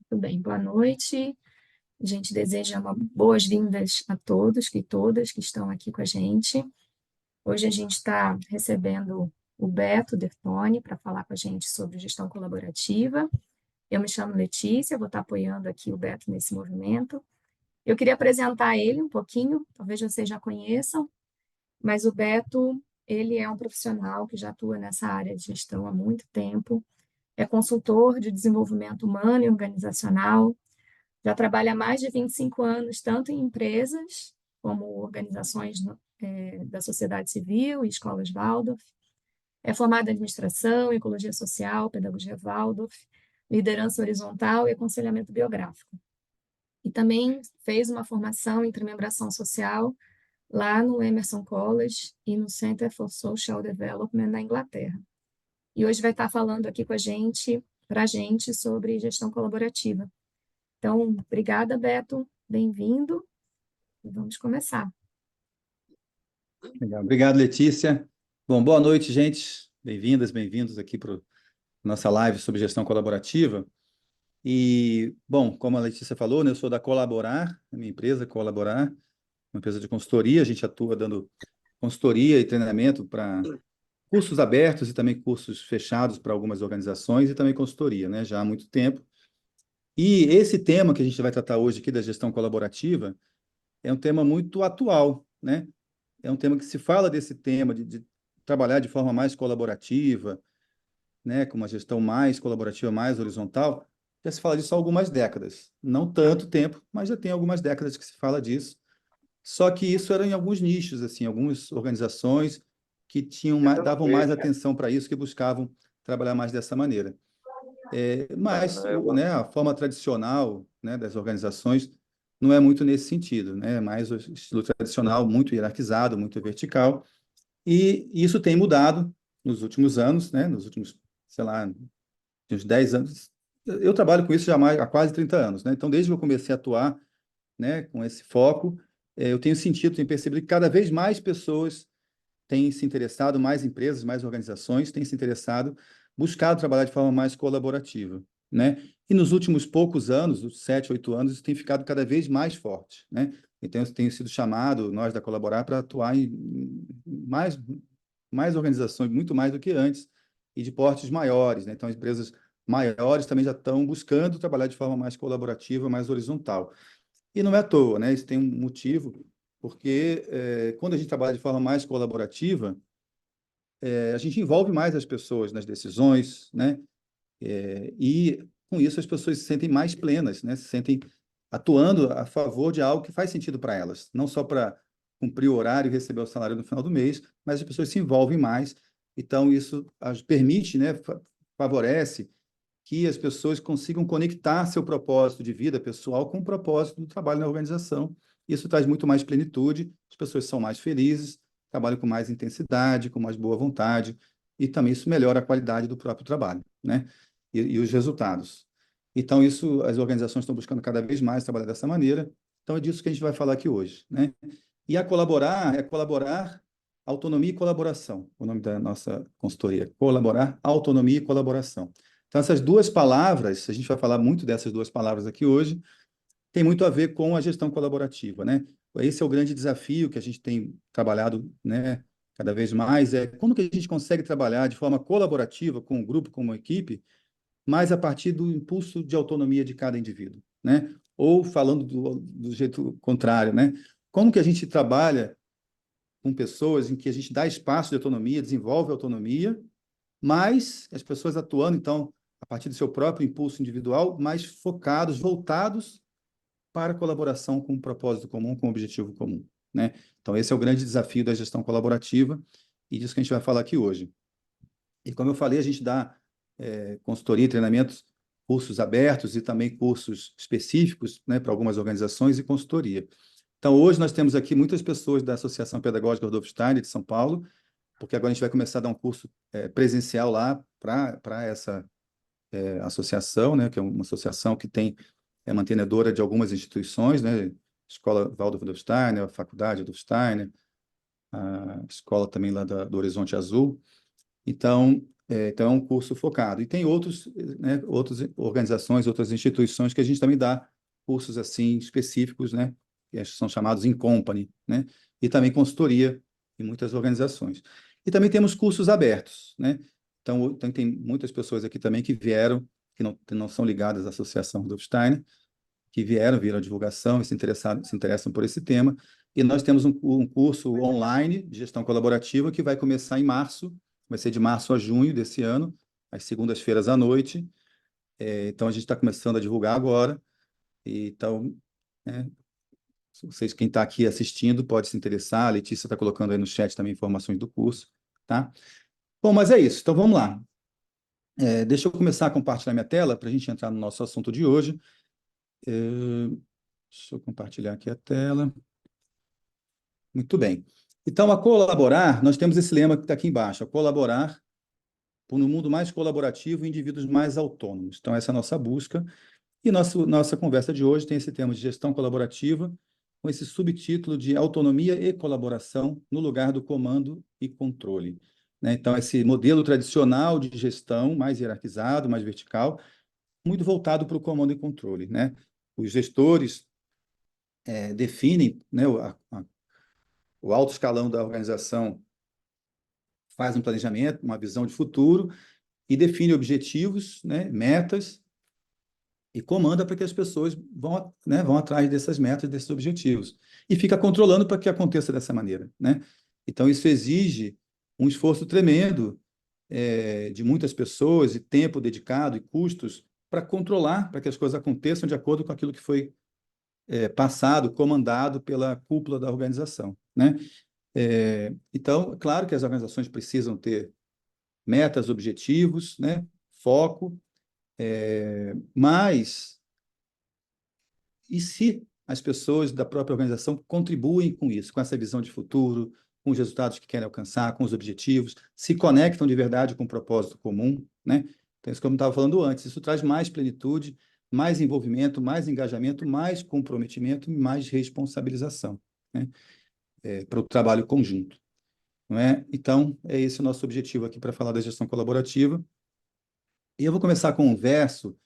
Tudo bem, boa noite. A gente deseja boas-vindas a todos e todas que estão aqui com a gente. Hoje a gente está recebendo o Beto Dertoni para falar com a gente sobre gestão colaborativa. Eu me chamo Letícia, vou estar apoiando aqui o Beto nesse movimento. Eu queria apresentar ele um pouquinho, talvez vocês já conheçam, mas o Beto, ele é um profissional que já atua nessa área de gestão há muito tempo, é consultor de desenvolvimento humano e organizacional, já trabalha há mais de 25 anos, tanto em empresas, como organizações da sociedade civil e escolas Waldorf. É formado em administração, ecologia social, pedagogia Waldorf, liderança horizontal e aconselhamento biográfico. E também fez uma formação em intermembração social lá no Emerson College e no Center for Social Development na Inglaterra. E hoje vai estar falando aqui com a gente, para a gente, sobre gestão colaborativa. Então, obrigada, Beto, bem-vindo, e vamos começar. Legal. Obrigado, Letícia. Bom, boa noite, gente. Bem-vindas, bem-vindos aqui para a nossa live sobre gestão colaborativa. E, bom, como a Letícia falou, né, eu sou da Colaborar, a minha empresa, Colaborar, uma empresa de consultoria. A gente atua dando consultoria e treinamento para cursos abertos e também cursos fechados para algumas organizações e também consultoria, né, já há muito tempo. E esse tema que a gente vai tratar hoje aqui da gestão colaborativa é um tema muito atual, né? É um tema que se fala desse tema de trabalhar de forma mais colaborativa, né, com uma gestão mais colaborativa, mais horizontal. Já se fala disso há algumas décadas. Não tanto tempo, mas já tem algumas décadas que se fala disso. Só que isso era em alguns nichos, assim, algumas organizações que davam mais atenção para isso, que buscavam trabalhar mais dessa maneira. Mas né, a forma tradicional, né, das organizações não é muito nesse sentido, né? É mais o estilo tradicional, muito hierarquizado, muito vertical. E isso tem mudado nos últimos anos, né? Nos últimos, sei lá, uns 10 anos. Eu trabalho com isso já há quase 30 anos, né? Então, desde que eu comecei a atuar, né, com esse foco, eu tenho sentido, tenho percebido que cada vez mais pessoas têm se interessado, mais empresas, mais organizações têm se interessado, buscado trabalhar de forma mais colaborativa, né? E nos últimos poucos anos, os 7, 8 anos, isso tem ficado cada vez mais forte, né? Então, eu tenho sido chamado, nós da Colaborar, para atuar em mais organizações, muito mais do que antes, e de portes maiores, né? Então, as empresas maiores também já estão buscando trabalhar de forma mais colaborativa, mais horizontal. E não é à toa, né? Isso tem um motivo, porque quando a gente trabalha de forma mais colaborativa, a gente envolve mais as pessoas nas decisões, né? E com isso as pessoas se sentem mais plenas, né? Se sentem atuando a favor de algo que faz sentido para elas, não só para cumprir o horário e receber o salário no final do mês, mas as pessoas se envolvem mais. Então isso as permite, né? Favorece que as pessoas consigam conectar seu propósito de vida pessoal com o propósito do trabalho na organização. Isso traz muito mais plenitude, as pessoas são mais felizes, trabalham com mais intensidade, com mais boa vontade, e também isso melhora a qualidade do próprio trabalho, né? E os resultados. Então, isso, as organizações estão buscando cada vez mais trabalhar dessa maneira. Então, é disso que a gente vai falar aqui hoje, né? E a colaborar é colaborar, autonomia e colaboração. O nome da nossa consultoria, colaborar, autonomia e colaboração. Então, essas duas palavras, a gente vai falar muito dessas duas palavras aqui hoje, tem muito a ver com a gestão colaborativa, né? Esse é o grande desafio que a gente tem trabalhado, né, cada vez mais, é como que a gente consegue trabalhar de forma colaborativa com o grupo, com uma equipe, mas a partir do impulso de autonomia de cada indivíduo, né? Ou falando do jeito contrário, né? Como que a gente trabalha com pessoas em que a gente dá espaço de autonomia, desenvolve autonomia, mas as pessoas atuando, então, a partir do seu próprio impulso individual, mais focados, voltados para a colaboração com um propósito comum, com um objetivo comum, né? Então, esse é o grande desafio da gestão colaborativa e disso que a gente vai falar aqui hoje. E, como eu falei, a gente dá consultoria, treinamentos, cursos abertos e também cursos específicos, né, para algumas organizações e consultoria. Então, hoje nós temos aqui muitas pessoas da Associação Pedagógica Rudolf Steiner de São Paulo, porque agora a gente vai começar a dar um curso presencial lá para essa associação, né, que é uma associação que é mantenedora de algumas instituições, né, Escola Waldorf Rudolf Steiner, a Faculdade Rudolf Steiner, a escola também lá do Horizonte Azul. Então, Então, é um curso focado. E tem outros, né, outras organizações, outras instituições que a gente também dá cursos assim específicos, né, que são chamados in company, né, e também consultoria em muitas organizações. E também temos cursos abertos, né? Então, tem muitas pessoas aqui também que vieram, que não são ligadas à Associação Rudolf Steiner, que viram a divulgação e se interessam por esse tema. E nós temos um curso online de gestão colaborativa que vai começar em março, vai ser de março a junho desse ano, às segundas-feiras à noite. Então, a gente está começando a divulgar agora. Então, né, vocês, quem está aqui assistindo, pode se interessar. A Letícia está colocando aí no chat também informações do curso, tá? Bom, mas é isso. Então, vamos lá. Deixa eu começar a compartilhar minha tela para a gente entrar no nosso assunto de hoje. Deixa eu compartilhar aqui a tela. Muito bem. Então, a colaborar, nós temos esse lema que está aqui embaixo, a colaborar por um mundo mais colaborativo e indivíduos mais autônomos. Então, essa é a nossa busca. E nossa conversa de hoje tem esse tema de gestão colaborativa, com esse subtítulo de autonomia e colaboração no lugar do comando e controle. Né? Então, esse modelo tradicional de gestão, mais hierarquizado, mais vertical, muito voltado para o comando e controle. Né? Os gestores definem, né, o alto escalão da organização faz um planejamento, uma visão de futuro e define objetivos, né, metas e comanda para que as pessoas vão, né, vão atrás dessas metas, desses objetivos. E fica controlando para que aconteça dessa maneira. Né? Então, isso exige um esforço tremendo de muitas pessoas, e tempo dedicado, e custos, para controlar, para que as coisas aconteçam de acordo com aquilo que foi passado, comandado pela cúpula da organização. Né? Então, claro que as organizações precisam ter metas, objetivos, né? Foco, mas e se as pessoas da própria organização contribuem com isso, com essa visão de futuro, com os resultados que querem alcançar, com os objetivos, se conectam de verdade com o propósito comum, né? Então, isso como eu estava falando antes, isso traz mais plenitude, mais envolvimento, mais engajamento, mais comprometimento e mais responsabilização, né? Para o trabalho conjunto. Não é? Então, é esse o nosso objetivo aqui para falar da gestão colaborativa. E eu vou começar com um verso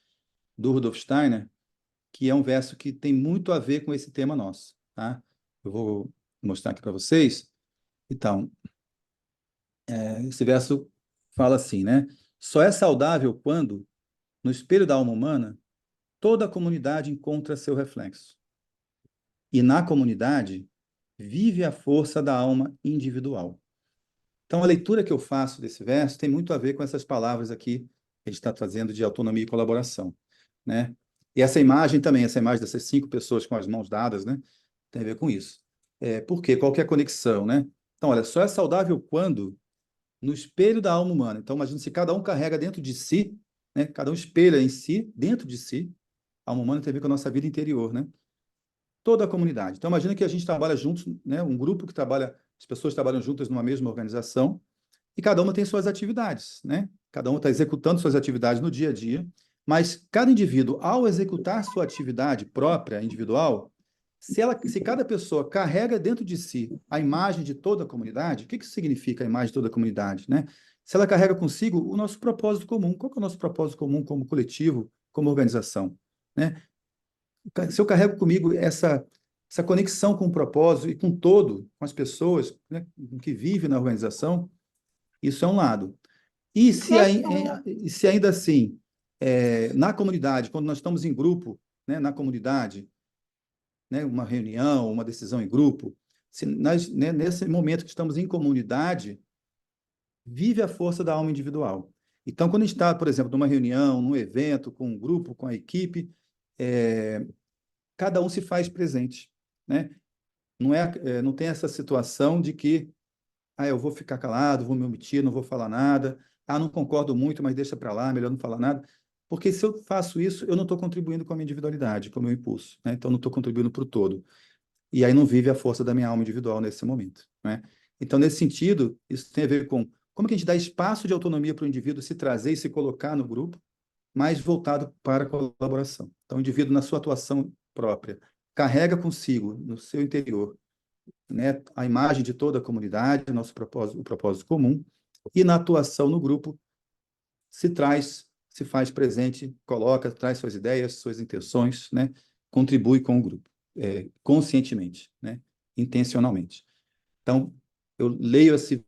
do Rudolf Steiner, que é um verso que tem muito a ver com esse tema nosso. Tá? Eu vou mostrar aqui para vocês. Então, esse verso fala assim, né? Só é saudável quando, no espelho da alma humana, toda a comunidade encontra seu reflexo. E na comunidade, vive a força da alma individual. Então, a leitura que eu faço desse verso tem muito a ver com essas palavras aqui que a gente está trazendo de autonomia e colaboração, né? E essa imagem também, essa imagem dessas 5 pessoas com as mãos dadas, né? Tem a ver com isso. Por quê? Qual que é a conexão, né? Então, olha, só é saudável quando no espelho da alma humana. Então, imagina se cada um carrega dentro de si, né? Cada um espelha em si, dentro de si. A alma humana tem a ver com a nossa vida interior, né? Toda a comunidade. Então, imagina que a gente trabalha juntos, né? Um grupo que trabalha, as pessoas trabalham juntas numa mesma organização, e cada uma tem suas atividades, né? Cada uma está executando suas atividades no dia a dia, mas cada indivíduo, ao executar sua atividade própria, individual, se cada pessoa carrega dentro de si a imagem de toda a comunidade, o que isso significa a imagem de toda a comunidade, né? Se ela carrega consigo o nosso propósito comum, qual que é o nosso propósito comum como coletivo, como organização, né? Se eu carrego comigo essa conexão com o propósito e com todo, com as pessoas, né, que vivem na organização, isso é um lado. E se ainda assim, na comunidade, quando nós estamos em grupo, né, na comunidade, né, uma reunião, uma decisão em grupo, se nós, né, nesse momento que estamos em comunidade, vive a força da alma individual. Então, quando a gente está, por exemplo, numa reunião, num evento, com um grupo, com a equipe, cada um se faz presente, né? Não tem essa situação de que eu vou ficar calado, vou me omitir, não vou falar nada. Não concordo muito, mas deixa para lá, melhor não falar nada. Porque se eu faço isso, eu não estou contribuindo com a minha individualidade, com o meu impulso, né? Então, não estou contribuindo para o todo. E aí não vive a força da minha alma individual nesse momento, né? Então, nesse sentido, isso tem a ver com como que a gente dá espaço de autonomia para o indivíduo se trazer e se colocar no grupo, mais voltado para a colaboração. Então, o indivíduo, na sua atuação própria, carrega consigo, no seu interior, né, a imagem de toda a comunidade, o propósito comum, e na atuação no grupo, se faz presente, traz suas ideias, suas intenções, né? Contribui com o grupo, conscientemente, né? Intencionalmente. Então, eu leio esse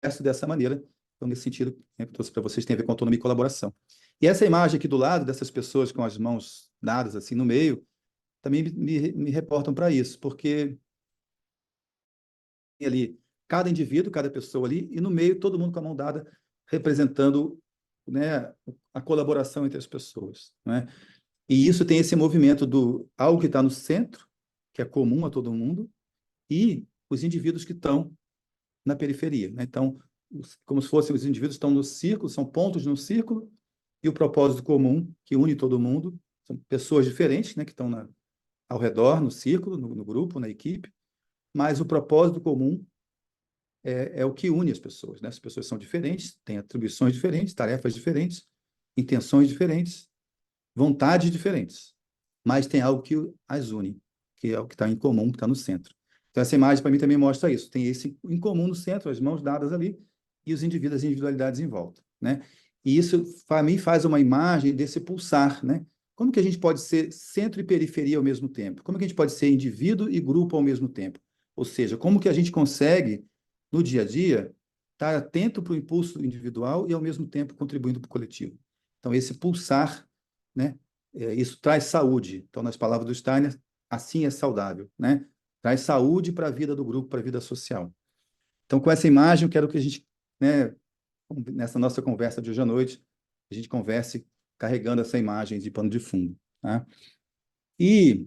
verso dessa maneira, então, nesse sentido, né, que eu trouxe para vocês, tem a ver com autonomia e colaboração. E essa imagem aqui do lado, dessas pessoas com as mãos dadas assim no meio, também me reportam para isso, porque tem ali cada indivíduo, cada pessoa ali, e no meio todo mundo com a mão dada, representando, né, a colaboração entre as pessoas, né? E isso tem esse movimento do algo que está no centro, que é comum a todo mundo, e os indivíduos que estão na periferia, né? Então, como se fossem os indivíduos que estão no círculo, são pontos no círculo, e o propósito comum, que une todo mundo, são pessoas diferentes, né, que estão ao redor, no círculo, no grupo, na equipe, mas o propósito comum é o que une as pessoas, né? As pessoas são diferentes, têm atribuições diferentes, tarefas diferentes, intenções diferentes, vontades diferentes, mas tem algo que as une, que é o que está em comum, que está no centro. Então, essa imagem, para mim, também mostra isso. Tem esse em comum no centro, as mãos dadas ali, e os indivíduos, as individualidades em volta, né? E isso, para mim, faz uma imagem desse pulsar, né? Como que a gente pode ser centro e periferia ao mesmo tempo? Como que a gente pode ser indivíduo e grupo ao mesmo tempo? Ou seja, como que a gente consegue, no dia a dia, estar atento para o impulso individual e, ao mesmo tempo, contribuindo para o coletivo? Então, esse pulsar, né? Isso traz saúde. Então, nas palavras do Steiner, assim é saudável, né? Traz saúde para a vida do grupo, para a vida social. Então, com essa imagem, eu quero que a gente, né, nessa nossa conversa de hoje à noite, a gente converse carregando essa imagem de pano de fundo, tá? E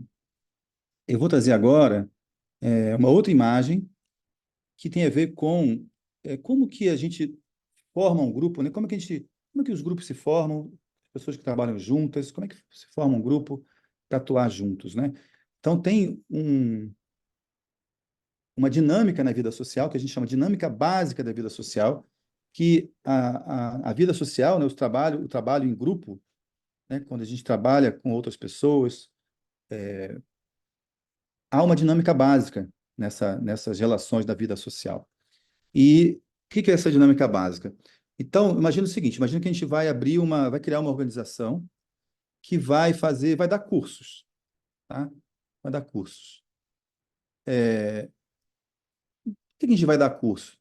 eu vou trazer agora uma outra imagem que tem a ver com como que a gente forma um grupo, né? Como é que os grupos se formam, pessoas que trabalham juntas, como é que se forma um grupo para atuar juntos, né? Então, tem uma dinâmica na vida social, que a gente chama de dinâmica básica da vida social, que a vida social, né, o trabalho em grupo, né, quando a gente trabalha com outras pessoas, há uma dinâmica básica nessas relações da vida social. E o que é essa dinâmica básica? Então, imagina o seguinte, imagina que a gente vai criar uma organização que vai dar cursos, tá? Vai dar cursos. Por que a gente vai dar curso?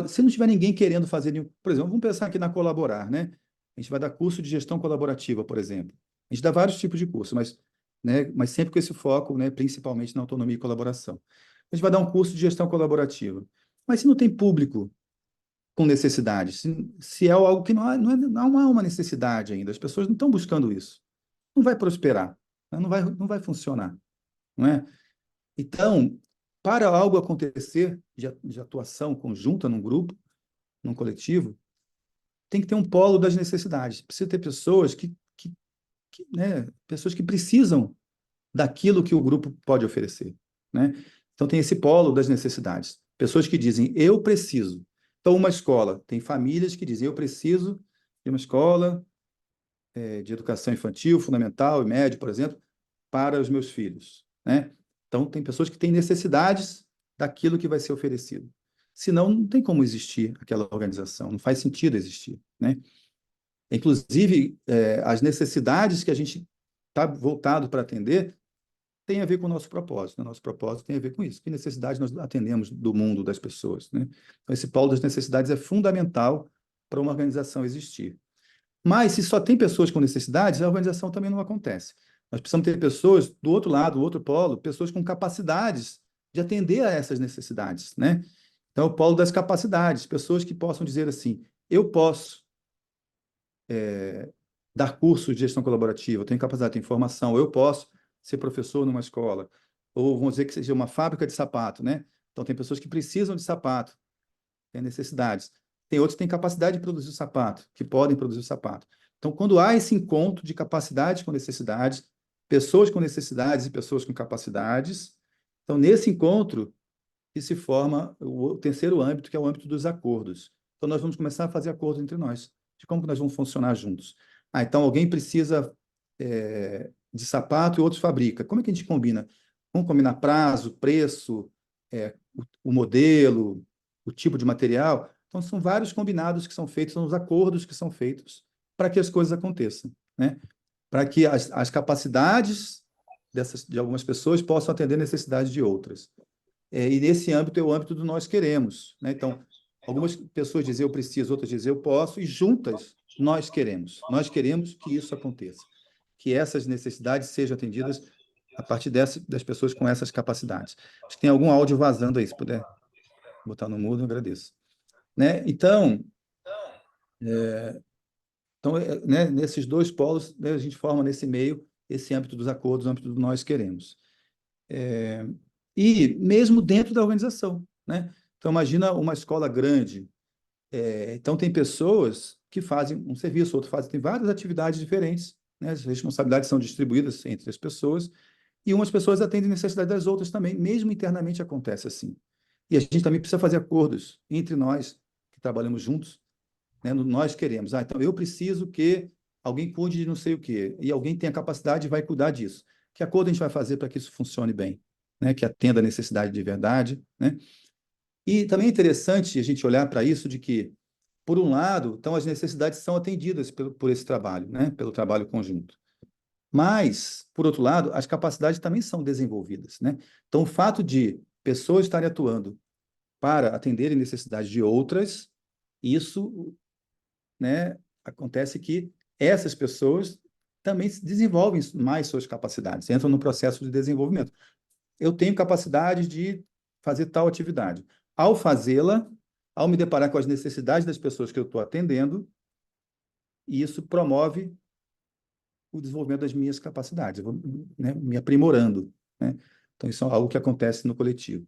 Se não tiver ninguém querendo fazer nenhum, por exemplo, vamos pensar aqui na Colaborar, né? A gente vai dar curso de gestão colaborativa, por exemplo. A gente dá vários tipos de curso, mas sempre com esse foco, né, principalmente na autonomia e colaboração. A gente vai dar um curso de gestão colaborativa. Mas se não tem público com necessidade, se é algo que não há uma necessidade ainda, as pessoas não estão buscando isso, não vai prosperar, né? Não vai funcionar, não é? Então, para algo acontecer de atuação conjunta num grupo, num coletivo, tem que ter um polo das necessidades. Precisa ter né, pessoas que precisam daquilo que o grupo pode oferecer, né? Então tem esse polo das necessidades. Pessoas que dizem, eu preciso. Então, uma escola, tem famílias que dizem, eu preciso de uma escola de educação infantil, fundamental e médio, por exemplo, para os meus filhos, né? Então, tem pessoas que têm necessidades daquilo que vai ser oferecido. Senão, não tem como existir aquela organização, não faz sentido existir, né? Inclusive, as necessidades que a gente está voltado para atender tem a ver com o nosso propósito, né? Nosso propósito tem a ver com isso. Que necessidade nós atendemos do mundo, das pessoas, né? Então, esse polo das necessidades é fundamental para uma organização existir. Mas, se só tem pessoas com necessidades, a organização também não acontece. Nós precisamos ter pessoas do outro lado, do outro polo, pessoas com capacidades de atender a essas necessidades, né? Então, o polo das capacidades, pessoas que possam dizer assim, eu posso dar cursos de gestão colaborativa, eu tenho capacidade de informação, eu posso ser professor numa escola, ou vamos dizer que seja uma fábrica de sapato, né? Então, tem pessoas que precisam de sapato, têm necessidades. Tem outros que têm capacidade de produzir o sapato, que podem produzir o sapato. Então, quando há esse encontro de capacidades com necessidades, pessoas com necessidades e pessoas com capacidades, então, nesse encontro, que se forma o terceiro âmbito, que é o âmbito dos acordos. Então, nós vamos começar a fazer acordos entre nós, de como que nós vamos funcionar juntos. Então, alguém precisa de sapato e outros fabrica. Como é que a gente combina? Vamos combinar prazo, preço, o modelo, o tipo de material. Então, são vários combinados que são feitos, são os acordos que são feitos para que as coisas aconteçam, né? Para que as capacidades de algumas pessoas possam atender necessidades de outras. E nesse âmbito é o âmbito do nós queremos, né? Então, algumas pessoas dizem eu preciso, outras dizem eu posso, e juntas nós queremos. Nós queremos que isso aconteça, que essas necessidades sejam atendidas a partir das pessoas com essas capacidades. Acho que tem algum áudio vazando aí, se puder botar no mudo, eu agradeço. Né? Né, nesses dois polos, né, a gente forma nesse meio esse âmbito dos acordos, o âmbito do nós queremos. E mesmo dentro da organização, né? Então, imagina uma escola grande. Então, tem pessoas que fazem um serviço, outros fazem, tem várias atividades diferentes, né? As responsabilidades são distribuídas entre as pessoas, e umas pessoas atendem necessidade das outras também, mesmo internamente acontece assim. E a gente também precisa fazer acordos entre nós, que trabalhamos juntos, né? Nós queremos. Então, eu preciso que alguém cuide de não sei o quê, e alguém tem a capacidade e vai cuidar disso. Que acordo a gente vai fazer para que isso funcione bem? Né? Que atenda a necessidade de verdade, né? E também é interessante a gente olhar para isso de que, por um lado, então as necessidades são atendidas por esse trabalho, né? Pelo trabalho conjunto. Mas, por outro lado, as capacidades também são desenvolvidas, né? Então, o fato de pessoas estarem atuando para atenderem necessidades de outras, isso, né, acontece que essas pessoas também desenvolvem mais suas capacidades, entram no processo de desenvolvimento. Eu tenho capacidade de fazer tal atividade. Ao fazê-la, ao me deparar com as necessidades das pessoas que eu estou atendendo, isso promove o desenvolvimento das minhas capacidades, eu vou, né, me aprimorando, né? Então, isso é algo que acontece no coletivo.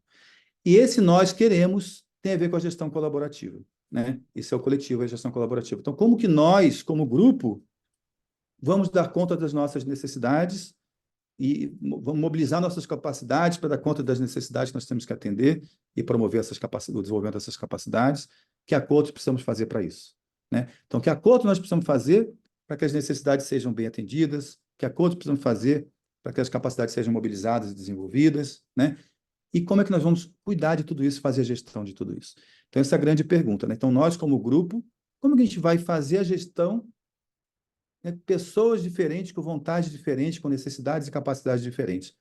E esse nós queremos tem a ver com a gestão colaborativa, né? Isso é o coletivo, é a gestão colaborativa. Então, como que nós, como grupo, vamos dar conta das nossas necessidades e vamos mobilizar nossas capacidades para dar conta das necessidades que nós temos que atender e promover o desenvolvimento dessas capacidades? Que acordos precisamos fazer para isso, né? Então, que acordo nós precisamos fazer para que as necessidades sejam bem atendidas? Que acordos precisamos fazer para que as capacidades sejam mobilizadas e desenvolvidas, né? E como é que nós vamos cuidar de tudo isso, fazer a gestão de tudo isso? Então, essa é a grande pergunta, né? Então, nós, como grupo, como que a gente vai fazer a gestão, né? Pessoas diferentes, com vontades diferentes, com necessidades e capacidades diferentes.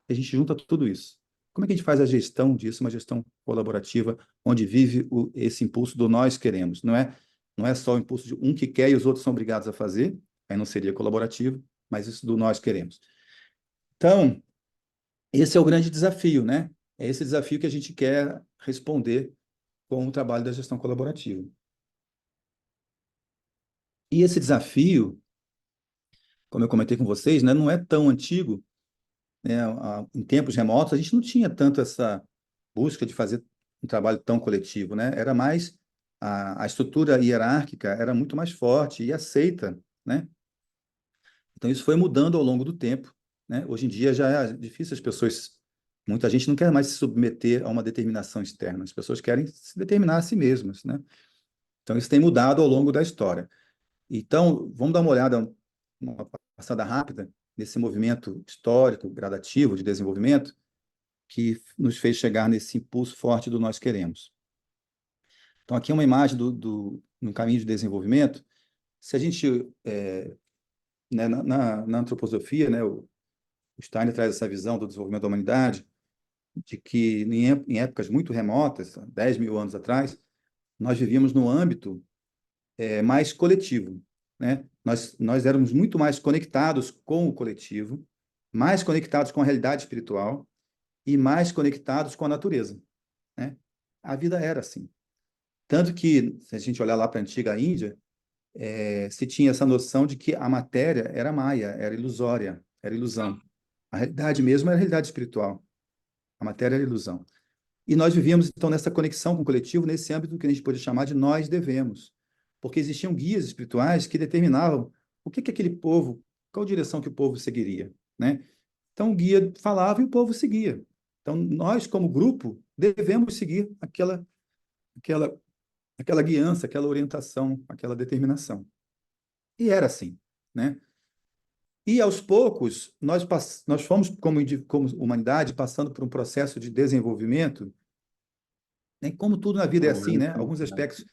A gente junta tudo isso. Como é que a gente faz a gestão disso, uma gestão colaborativa, onde vive esse impulso do nós queremos? Não é só o impulso de um que quer e os outros são obrigados a fazer, aí não seria colaborativo, mas isso do nós queremos. Então, esse é o grande desafio, né? É esse desafio que a gente quer responder com o trabalho da gestão colaborativa. E esse desafio, como eu comentei com vocês, né, não é tão antigo, né? Em tempos remotos, a gente não tinha tanto essa busca de fazer um trabalho tão coletivo, né? Era mais a estrutura hierárquica era muito mais forte e aceita, né? Então isso foi mudando ao longo do tempo, né? Hoje em dia já é difícil muita gente não quer mais se submeter a uma determinação externa, as pessoas querem se determinar a si mesmas, né? Então isso tem mudado ao longo da história. Então, vamos dar uma passada rápida nesse movimento histórico, gradativo de desenvolvimento, que nos fez chegar nesse impulso forte do nós queremos. Então, aqui é uma imagem no caminho de desenvolvimento. Se a gente, né, na antroposofia, né, o Steiner traz essa visão do desenvolvimento da humanidade, de que em épocas muito remotas, 10 mil anos atrás, nós vivíamos no âmbito mais coletivo, né? Nós éramos muito mais conectados com o coletivo, mais conectados com a realidade espiritual e mais conectados com a natureza, né? A vida era assim. Tanto que, se a gente olhar lá para a antiga Índia, se tinha essa noção de que a matéria era maia, era ilusória, era ilusão. A realidade mesmo era a realidade espiritual. A matéria era ilusão. E nós vivíamos, então, nessa conexão com o coletivo, nesse âmbito que a gente pode chamar de nós devemos. Porque existiam guias espirituais que determinavam o que aquele povo, qual direção que o povo seguiria, né? Então, o guia falava e o povo seguia. Então, nós, como grupo, devemos seguir aquela, aquela guiança, aquela orientação, aquela determinação. E era assim, né? E, aos poucos, nós fomos, como humanidade, passando por um processo de desenvolvimento né? Como tudo na vida é assim, né? Alguns aspectos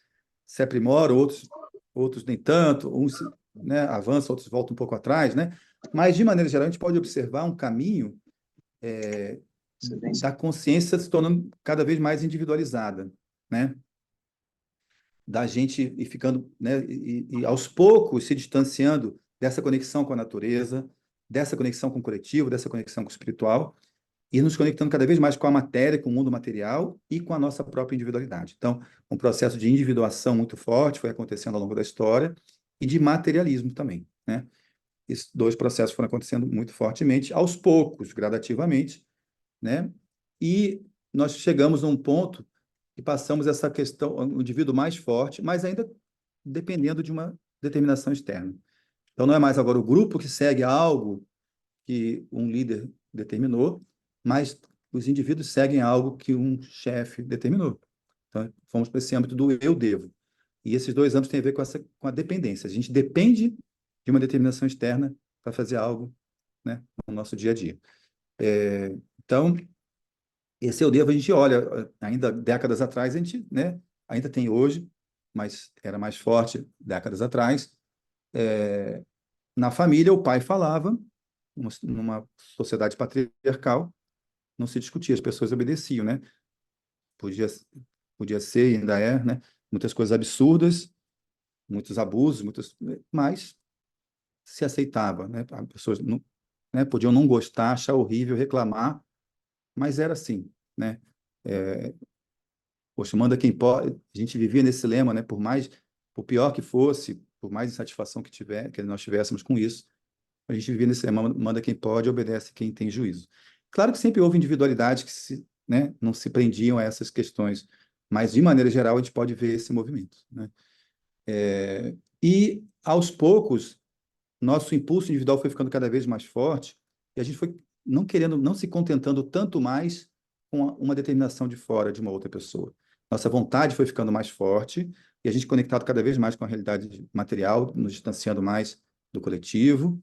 se aprimoram, outros nem tanto, uns, né, avançam, outros voltam um pouco atrás, né? Mas, de maneira geral, a gente pode observar um caminho da consciência se tornando cada vez mais individualizada, né? Da gente ir ficando, né, e aos poucos se distanciando dessa conexão com a natureza, dessa conexão com o coletivo, dessa conexão com o espiritual, e nos conectando cada vez mais com a matéria, com o mundo material e com a nossa própria individualidade. Então, um processo de individuação muito forte foi acontecendo ao longo da história e de materialismo também, né? Esses dois processos foram acontecendo muito fortemente, aos poucos, gradativamente, né? E nós chegamos a um ponto e passamos essa questão, o indivíduo mais forte, mas ainda dependendo de uma determinação externa. Então, não é mais agora o grupo que segue algo que um líder determinou, mas os indivíduos seguem algo que um chefe determinou. Então, fomos para esse âmbito do eu devo. E esses dois âmbitos têm a ver com a dependência. A gente depende de uma determinação externa para fazer algo, né, no nosso dia a dia. Então, esse eu devo, a gente olha, ainda décadas atrás, a gente, né, ainda tem hoje, mas era mais forte décadas atrás. Na família, o pai falava, numa sociedade patriarcal, não se discutia, as pessoas obedeciam, né? Podia, podia ser, e ainda é, né? Muitas coisas absurdas, muitos abusos, mas se aceitava, né? As pessoas não, né, podiam não gostar, achar horrível, reclamar, mas era assim, né? Poxa, manda quem pode. A gente vivia nesse lema, né? Por pior que fosse, por mais insatisfação que nós tivéssemos com isso, a gente vivia nesse lema, manda quem pode, obedece quem tem juízo. Claro que sempre houve individualidades que né, não se prendiam a essas questões, mas de maneira geral a gente pode ver esse movimento, né? E aos poucos nosso impulso individual foi ficando cada vez mais forte e a gente foi não querendo, não se contentando tanto mais com uma determinação de fora de uma outra pessoa. Nossa vontade foi ficando mais forte e a gente conectado cada vez mais com a realidade material, nos distanciando mais do coletivo,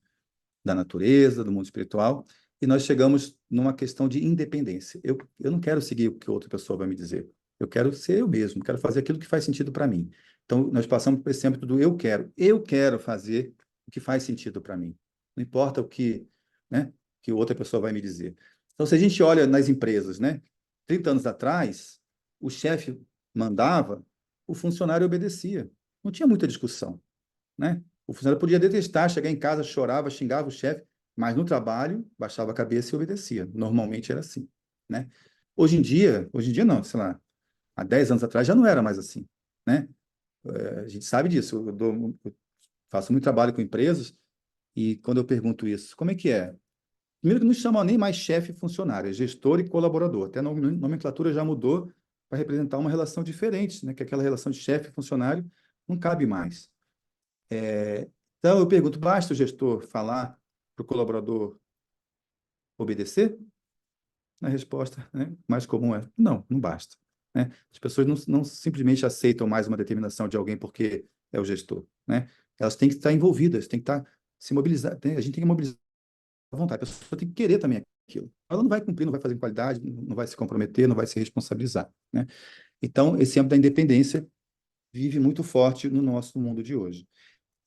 da natureza, do mundo espiritual, e nós chegamos numa questão de independência. Eu não quero seguir o que outra pessoa vai me dizer. Eu quero ser eu mesmo, quero fazer aquilo que faz sentido para mim. Então, nós passamos por esse âmbito do eu quero. Eu quero fazer o que faz sentido para mim. Não importa o que, né, que outra pessoa vai me dizer. Então, se a gente olha nas empresas, né, 30 anos atrás, o chefe mandava, o funcionário obedecia. Não tinha muita discussão, né? O funcionário podia detestar, chegar em casa, chorava, xingava o chefe, mas no trabalho baixava a cabeça e obedecia. Normalmente era assim, né? Hoje em dia não, sei lá, há 10 anos atrás já não era mais assim, né? A gente sabe disso. Eu faço muito trabalho com empresas e quando eu pergunto isso, como é que é? Primeiro que não chamam nem mais chefe e funcionário, é gestor e colaborador. Até a nomenclatura já mudou para representar uma relação diferente, né? Que aquela relação de chefe e funcionário não cabe mais. Então, eu pergunto, basta o gestor falar para o colaborador obedecer? A resposta, né, mais comum é não, não basta, né? As pessoas não simplesmente aceitam mais uma determinação de alguém porque é o gestor, né? Elas têm que estar envolvidas, têm que estar se mobilizar, a gente tem que mobilizar a vontade, a pessoa tem que querer também aquilo. Ela não vai cumprir, não vai fazer com qualidade, não vai se comprometer, não vai se responsabilizar, né? Então, esse âmbito da independência vive muito forte no nosso mundo de hoje.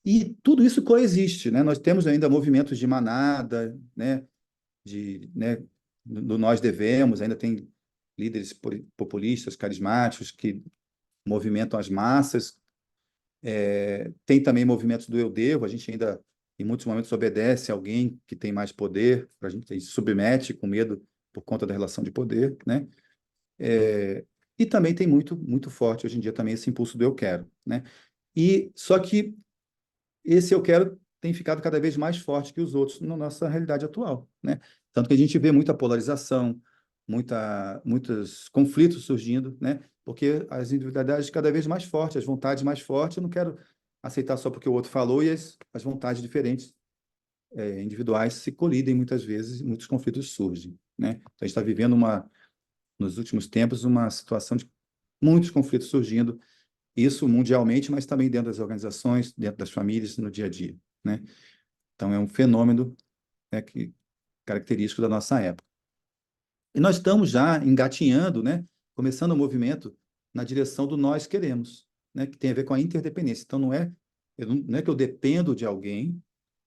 E tudo isso coexiste, né? Nós temos ainda movimentos de manada, né? Né? Do nós devemos, ainda tem líderes populistas, carismáticos que movimentam as massas. Tem também movimentos do eu devo, a gente ainda, em muitos momentos, obedece a alguém que tem mais poder, a gente se submete com medo por conta da relação de poder, né? E também tem muito forte hoje em dia também esse impulso do eu quero, né? E só que esse eu quero tem ficado cada vez mais forte que os outros na nossa realidade atual, né? Tanto que a gente vê muita polarização, muitos conflitos surgindo, né? Porque as individualidades cada vez mais fortes, as vontades mais fortes, eu não quero aceitar só porque o outro falou e as vontades diferentes, individuais se colidem muitas vezes, e muitos conflitos surgem, né? Então, a gente está vivendo nos últimos tempos, uma situação de muitos conflitos surgindo, isso mundialmente, mas também dentro das organizações, dentro das famílias, no dia a dia, né? Então, é um fenômeno, né, característico da nossa época. E nós estamos já engatinhando, né, começando o movimento na direção do nós queremos, né? Que tem a ver com a interdependência. Então, não é que eu dependo de alguém,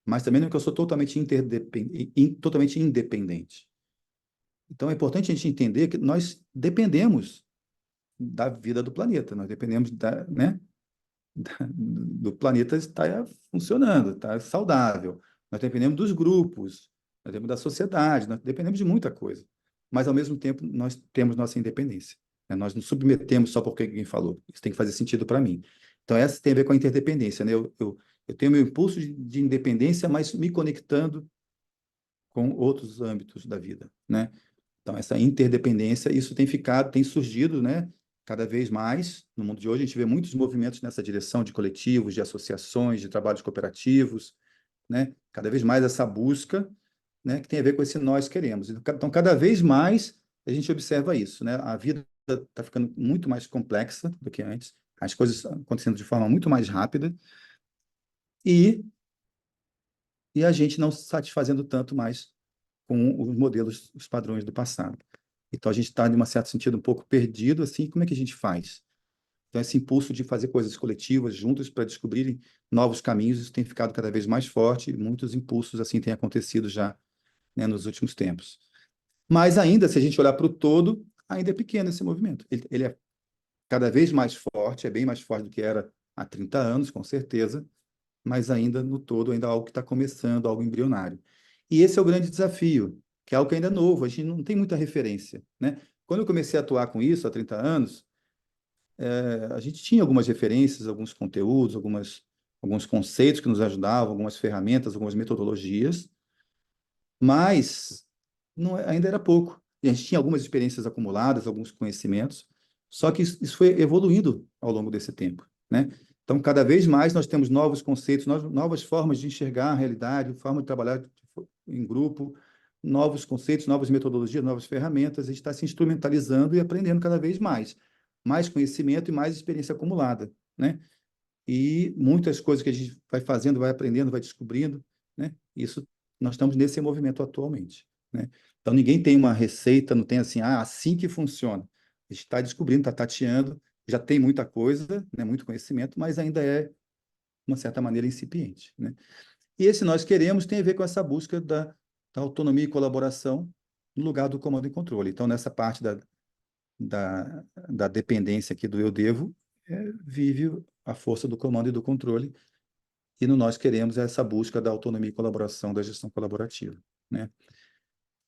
mas também não é que eu sou totalmente independente. Então, é importante a gente entender que nós dependemos da vida do planeta, nós dependemos né, do planeta estar funcionando, estar saudável. Nós dependemos dos grupos, nós dependemos da sociedade, nós dependemos de muita coisa. Mas, ao mesmo tempo, nós temos nossa independência, né? Nós não submetemos só porque alguém falou. Isso tem que fazer sentido para mim. Então, essa tem a ver com a interdependência, né? Eu tenho meu impulso de independência, mas me conectando com outros âmbitos da vida, né? Então, essa interdependência, isso tem surgido, né, cada vez mais no mundo de hoje. A gente vê muitos movimentos nessa direção de coletivos, de associações, de trabalhos cooperativos, né? Cada vez mais essa busca, né, que tem a ver com esse nós queremos. Então, cada vez mais a gente observa isso, né? A vida está ficando muito mais complexa do que antes, as coisas acontecendo de forma muito mais rápida e, e a gente não se satisfazendo tanto mais com os modelos, os padrões do passado. Então, a gente está, de um certo sentido, um pouco perdido, assim, como é que a gente faz? Então, esse impulso de fazer coisas coletivas juntos para descobrirem novos caminhos, isso tem ficado cada vez mais forte, e muitos impulsos, assim, têm acontecido já, né, nos últimos tempos. Mas ainda, se a gente olhar para o todo, ainda é pequeno esse movimento. Ele é cada vez mais forte, é bem mais forte do que era há 30 anos, com certeza, mas ainda no todo, ainda é algo que está começando, algo embrionário. E esse é o grande desafio, que é algo que ainda é novo, a gente não tem muita referência, né? Quando eu comecei a atuar com isso, há 30 anos, a gente tinha algumas referências, alguns conteúdos, alguns conceitos que nos ajudavam, algumas ferramentas, algumas metodologias, mas ainda era pouco. E a gente tinha algumas experiências acumuladas, alguns conhecimentos, só que isso foi evoluindo ao longo desse tempo, né? Então, cada vez mais nós temos novos conceitos, novas formas de enxergar a realidade, forma de trabalhar em grupo, novos conceitos, novas metodologias, novas ferramentas. A gente está se instrumentalizando e aprendendo cada vez mais. Mais conhecimento e mais experiência acumulada, né? E muitas coisas que a gente vai fazendo, vai aprendendo, vai descobrindo, né? Isso, nós estamos nesse movimento atualmente, né? Então, ninguém tem uma receita, não tem assim, assim que funciona. A gente está descobrindo, está tateando, já tem muita coisa, né? Muito conhecimento, mas ainda é, de uma certa maneira, incipiente, né? E esse nós queremos tem a ver com essa busca da autonomia e colaboração no lugar do comando e controle. Então, nessa parte da dependência aqui do eu devo, vive a força do comando e do controle, e no nós queremos essa busca da autonomia e colaboração da gestão colaborativa, né?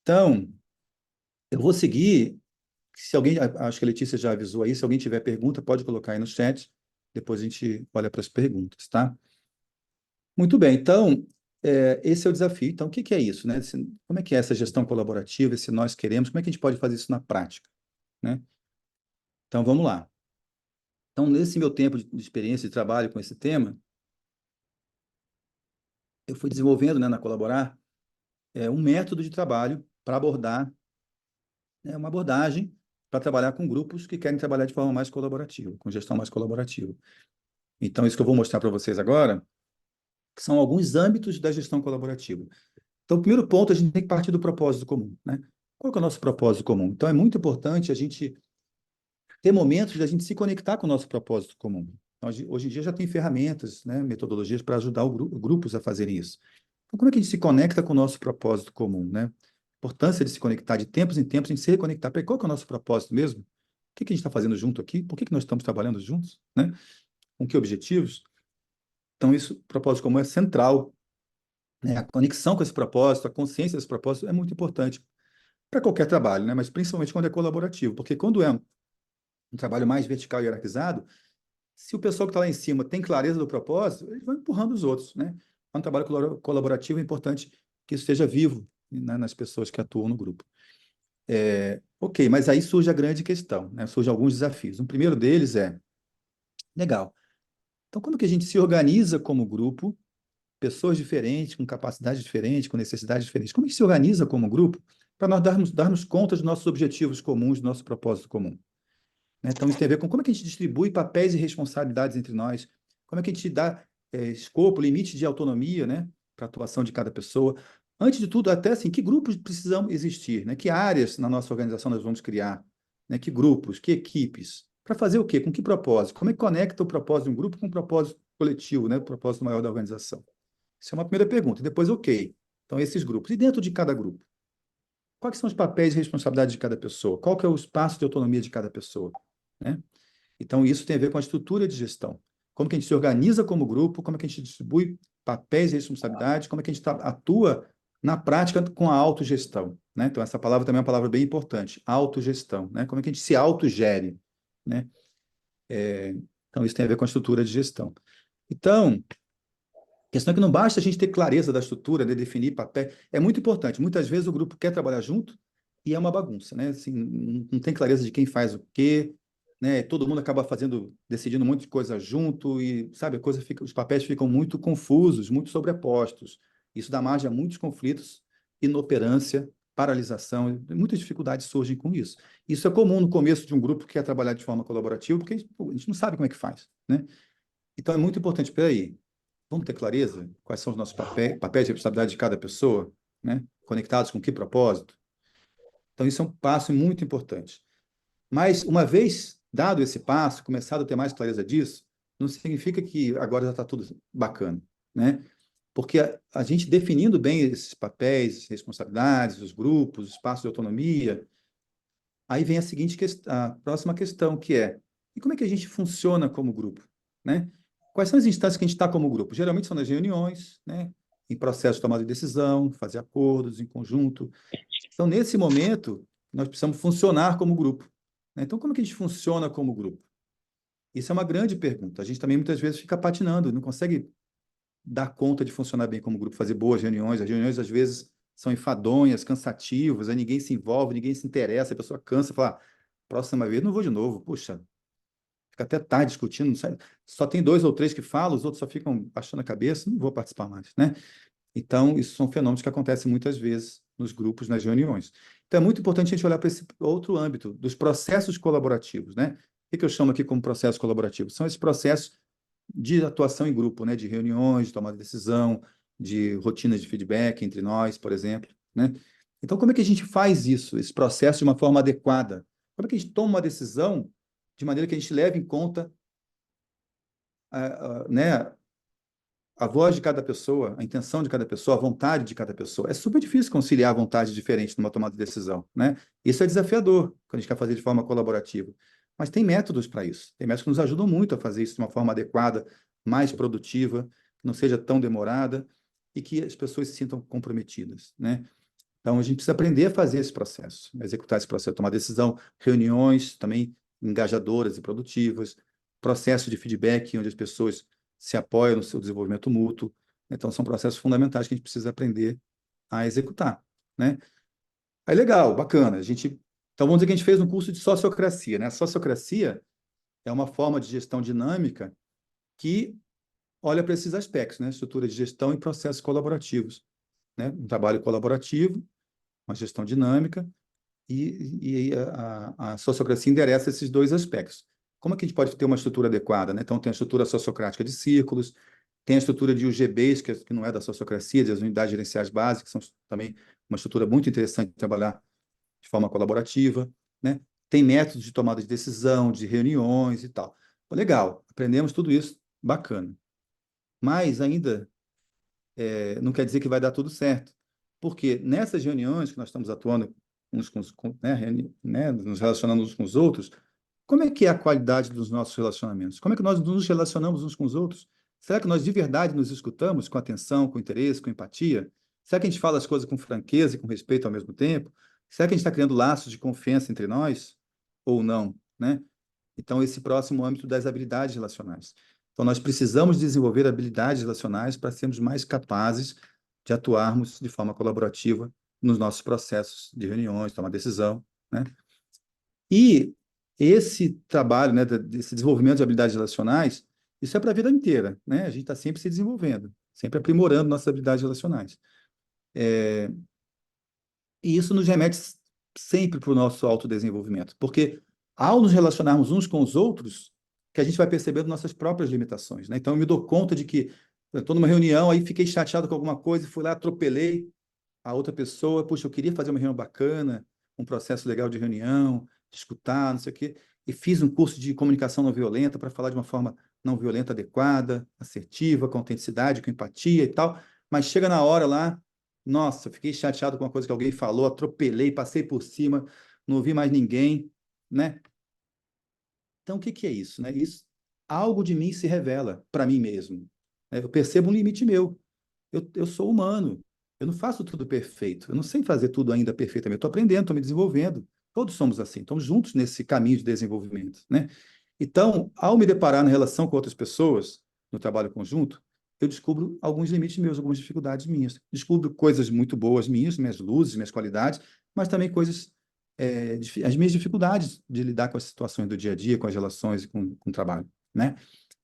Então, eu vou seguir, se alguém, acho que a Letícia já avisou aí, se alguém tiver pergunta, pode colocar aí no chat, depois a gente olha para as perguntas, tá? Muito bem, então, esse é o desafio. Então, o que que é isso, né? Como é que é essa gestão colaborativa, esse nós queremos, como é que a gente pode fazer isso na prática, né? Então, vamos lá. Então, nesse meu tempo de experiência de trabalho com esse tema, eu fui desenvolvendo, né, na Colaborar, um método de trabalho para abordar, né, uma abordagem para trabalhar com grupos que querem trabalhar de forma mais colaborativa, com gestão mais colaborativa. Então, isso que eu vou mostrar para vocês agora, que são alguns âmbitos da gestão colaborativa. Então, o primeiro ponto, a gente tem que partir do propósito comum, né? Qual que é o nosso propósito comum? Então, é muito importante a gente ter momentos de a gente se conectar com o nosso propósito comum. Então, hoje em dia já tem ferramentas, né, metodologias para ajudar grupos a fazerem isso. Então, como é que a gente se conecta com o nosso propósito comum, né? A importância de se conectar de tempos em tempos, a gente se reconectar. Para qual que é o nosso propósito mesmo? O que que a gente está fazendo junto aqui? Por que que nós estamos trabalhando juntos, né? Com que objetivos? Então, isso, propósito comum é central, né? A conexão com esse propósito, a consciência desse propósito é muito importante para qualquer trabalho, né? Mas principalmente quando é colaborativo, porque quando é um trabalho mais vertical e hierarquizado, se o pessoal que está lá em cima tem clareza do propósito, eles vão empurrando os outros, né? É um trabalho colaborativo, é importante que isso esteja vivo, né, nas pessoas que atuam no grupo. Ok, mas aí surge a grande questão, né? Surgem alguns desafios. O primeiro deles legal, então como que a gente se organiza como grupo, pessoas diferentes, com capacidades diferentes, com necessidades diferentes, como que se organiza como grupo para nós darmos conta dos nossos objetivos comuns, do nosso propósito comum? Né? Então, isso tem a ver com como é que a gente distribui papéis e responsabilidades entre nós, como é que a gente dá escopo, limite de autonomia, né, para a atuação de cada pessoa. Antes de tudo, até assim, que grupos precisam existir, né? Que áreas na nossa organização nós vamos criar, né? Que grupos, que equipes, Para fazer o quê? Com que propósito? Como é que conecta o propósito de um grupo com o propósito coletivo, né? O propósito maior da organização? Isso é uma primeira pergunta. E depois, ok. Então, esses grupos. E dentro de cada grupo? Quais são os papéis e responsabilidades de cada pessoa? Qual que é o espaço de autonomia de cada pessoa? Né? Então, isso tem a ver com a estrutura de gestão. Como que a gente se organiza como grupo, como é que a gente distribui papéis e responsabilidades, como é que a gente atua na prática com a autogestão. Né? Então, essa palavra também é uma palavra bem importante, autogestão. Né? Como é que a gente se autogere. Né? Então, isso tem a ver com a estrutura de gestão. Então, a questão é que não basta a gente ter clareza da estrutura, de definir papel. É muito importante. Muitas vezes o grupo quer trabalhar junto e é uma bagunça, né? Assim, não tem clareza de quem faz o quê, né? Todo mundo acaba decidindo um monte de coisa junto e, sabe, os papéis ficam muito confusos, muito sobrepostos. Isso dá margem a muitos conflitos, inoperância, paralisação, e muitas dificuldades surgem com isso. Isso é comum no começo de um grupo que quer trabalhar de forma colaborativa, porque a gente não sabe como é que faz, né? Então é muito importante, peraí, vamos ter clareza quais são os nossos papéis de responsabilidade de cada pessoa, né? Conectados com que propósito? Então, isso é um passo muito importante. Mas, uma vez dado esse passo, começado a ter mais clareza disso, não significa que agora já está tudo bacana, né? Porque a gente definindo bem esses papéis, responsabilidades, os grupos, os espaços de autonomia, aí vem a próxima questão, que é, e como é que a gente funciona como grupo, né? Quais são as instâncias que a gente está como grupo? Geralmente são nas reuniões, né? Em processo de tomada de decisão, fazer acordos em conjunto. Então, nesse momento, nós precisamos funcionar como grupo, né? Então, como é que a gente funciona como grupo? Isso é uma grande pergunta. A gente também muitas vezes fica patinando, não consegue dar conta de funcionar bem como grupo, fazer boas reuniões. As reuniões, às vezes, são enfadonhas, cansativas, aí ninguém se envolve, ninguém se interessa, a pessoa cansa, fala, próxima vez não vou de novo. Puxa, fica até tarde discutindo, não sai. Só tem dois ou três que falam, os outros só ficam baixando a cabeça, não vou participar mais, né? Então, isso são fenômenos que acontecem muitas vezes nos grupos, nas reuniões. Então, é muito importante a gente olhar para esse outro âmbito, dos processos colaborativos, né? O que eu chamo aqui como processo colaborativo? São esses processos de atuação em grupo, né? De reuniões, de tomada de decisão, de rotinas de feedback entre nós, por exemplo, né? Então, como é que a gente faz isso, esse processo de uma forma adequada? Como é que a gente toma uma decisão de maneira que a gente leve em conta, né, a voz de cada pessoa, a intenção de cada pessoa, a vontade de cada pessoa? É super difícil conciliar vontades diferentes numa tomada de decisão, né? Isso é desafiador quando a gente quer fazer de forma colaborativa. Mas tem métodos para isso. Tem métodos que nos ajudam muito a fazer isso de uma forma adequada, mais produtiva, que não seja tão demorada e que as pessoas se sintam comprometidas, né? Então, a gente precisa aprender a fazer esse processo, a executar esse processo, tomar decisão, reuniões também engajadoras e produtivas, processo de feedback, onde as pessoas se apoiam no seu desenvolvimento mútuo. Então, são processos fundamentais que a gente precisa aprender a executar, né? Aí, legal, bacana. Então, vamos dizer que a gente fez um curso de sociocracia, né? A sociocracia é uma forma de gestão dinâmica que olha para esses aspectos, né? Estrutura de gestão e processos colaborativos, né? Um trabalho colaborativo, uma gestão dinâmica, e a sociocracia endereça esses dois aspectos. Como é que a gente pode ter uma estrutura adequada, né? Então, tem a estrutura sociocrática de círculos, tem a estrutura de UGBs, que não é da sociocracia, das unidades gerenciais básicas, que são também uma estrutura muito interessante de trabalhar de forma colaborativa, né? Tem métodos de tomada de decisão, de reuniões e tal. Legal, aprendemos tudo isso, bacana. Mas ainda não quer dizer que vai dar tudo certo. Porque nessas reuniões que nós estamos atuando uns né, nos relacionando uns com os outros, como é que é a qualidade dos nossos relacionamentos? Como é que nós nos relacionamos uns com os outros? Será que nós de verdade nos escutamos com atenção, com interesse, com empatia? Será que a gente fala as coisas com franqueza e com respeito ao mesmo tempo? Será que a gente está criando laços de confiança entre nós? Ou não, né? Então, esse próximo âmbito das habilidades relacionais. Então, nós precisamos desenvolver habilidades relacionais para sermos mais capazes de atuarmos de forma colaborativa nos nossos processos de reuniões, tomar decisão, né? E esse trabalho, né, desse desenvolvimento de habilidades relacionais, isso é para a vida inteira, né? A gente está sempre se desenvolvendo, sempre aprimorando nossas habilidades relacionais. E isso nos remete sempre para o nosso autodesenvolvimento, porque ao nos relacionarmos uns com os outros, que a gente vai percebendo nossas próprias limitações, né? Então, eu me dou conta de que eu estou numa reunião, aí fiquei chateado com alguma coisa, fui lá, atropelei a outra pessoa, puxa, eu queria fazer uma reunião bacana, um processo legal de reunião, de escutar, não sei o quê. e fiz um curso de comunicação não violenta para falar de uma forma não violenta adequada, assertiva, com autenticidade, com empatia e tal, mas chega na hora lá, nossa, eu fiquei chateado com uma coisa que alguém falou, atropelei, passei por cima, não ouvi mais ninguém, né? Então, o que que é isso, né? Isso, algo de mim se revela para mim mesmo. Eu percebo um limite meu. Eu sou humano. Eu não faço tudo perfeito. Eu não sei fazer tudo ainda perfeitamente. Estou aprendendo, estou me desenvolvendo. Todos somos assim. Estamos juntos nesse caminho de desenvolvimento, né? Então, ao me deparar na relação com outras pessoas, no trabalho conjunto, eu descubro alguns limites meus, algumas dificuldades minhas. Descubro coisas muito boas minhas luzes, minhas qualidades, mas também coisas, as minhas dificuldades de lidar com as situações do dia a dia, com as relações e com o trabalho, né?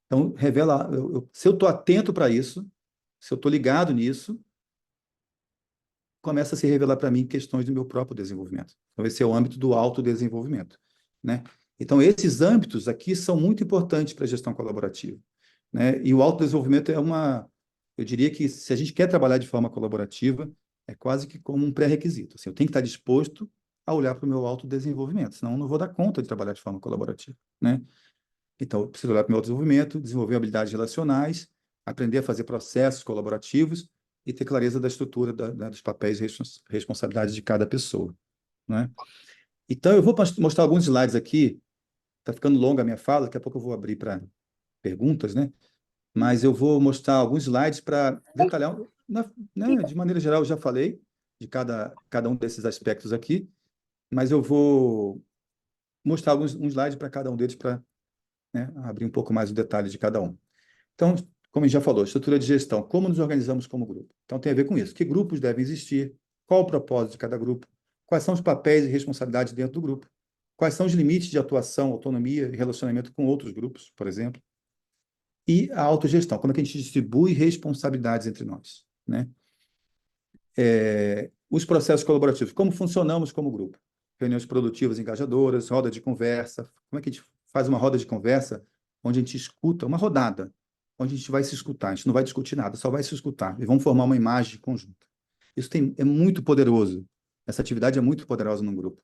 Então, revela, se eu estou atento para isso, se eu estou ligado nisso, começa a se revelar para mim questões do meu próprio desenvolvimento. Então, esse é o âmbito do autodesenvolvimento, né? Então, esses âmbitos aqui são muito importantes para a gestão colaborativa, né? E o autodesenvolvimento é eu diria que se a gente quer trabalhar de forma colaborativa, é quase que como um pré-requisito. Assim, eu tenho que estar disposto a olhar para o meu autodesenvolvimento, senão eu não vou dar conta de trabalhar de forma colaborativa, né? Então, eu preciso olhar para o meu desenvolvimento, desenvolver habilidades relacionais, aprender a fazer processos colaborativos e ter clareza da estrutura dos papéis e responsabilidades de cada pessoa, né? Então, eu vou mostrar alguns slides aqui. Está ficando longa a minha fala, daqui a pouco eu vou abrir para perguntas, né? Mas eu vou mostrar alguns slides para detalhar, né, de maneira geral, eu já falei de cada um desses aspectos aqui, mas eu vou mostrar um slide para cada um deles para, né, abrir um pouco mais o detalhe de cada um. Então, como a gente já falou, estrutura de gestão, como nos organizamos como grupo. Então, tem a ver com isso. Que grupos devem existir? Qual o propósito de cada grupo? Quais são os papéis e responsabilidades dentro do grupo? Quais são os limites de atuação, autonomia e relacionamento com outros grupos, por exemplo? E a autogestão, como é que a gente distribui responsabilidades entre nós, né? Os processos colaborativos, como funcionamos como grupo? Reuniões produtivas engajadoras, roda de conversa. Como é que a gente faz uma roda de conversa onde a gente escuta, uma rodada, onde a gente vai se escutar, a gente não vai discutir nada, só vai se escutar e vamos formar uma imagem conjunta. Isso é muito poderoso. Essa atividade é muito poderosa num grupo.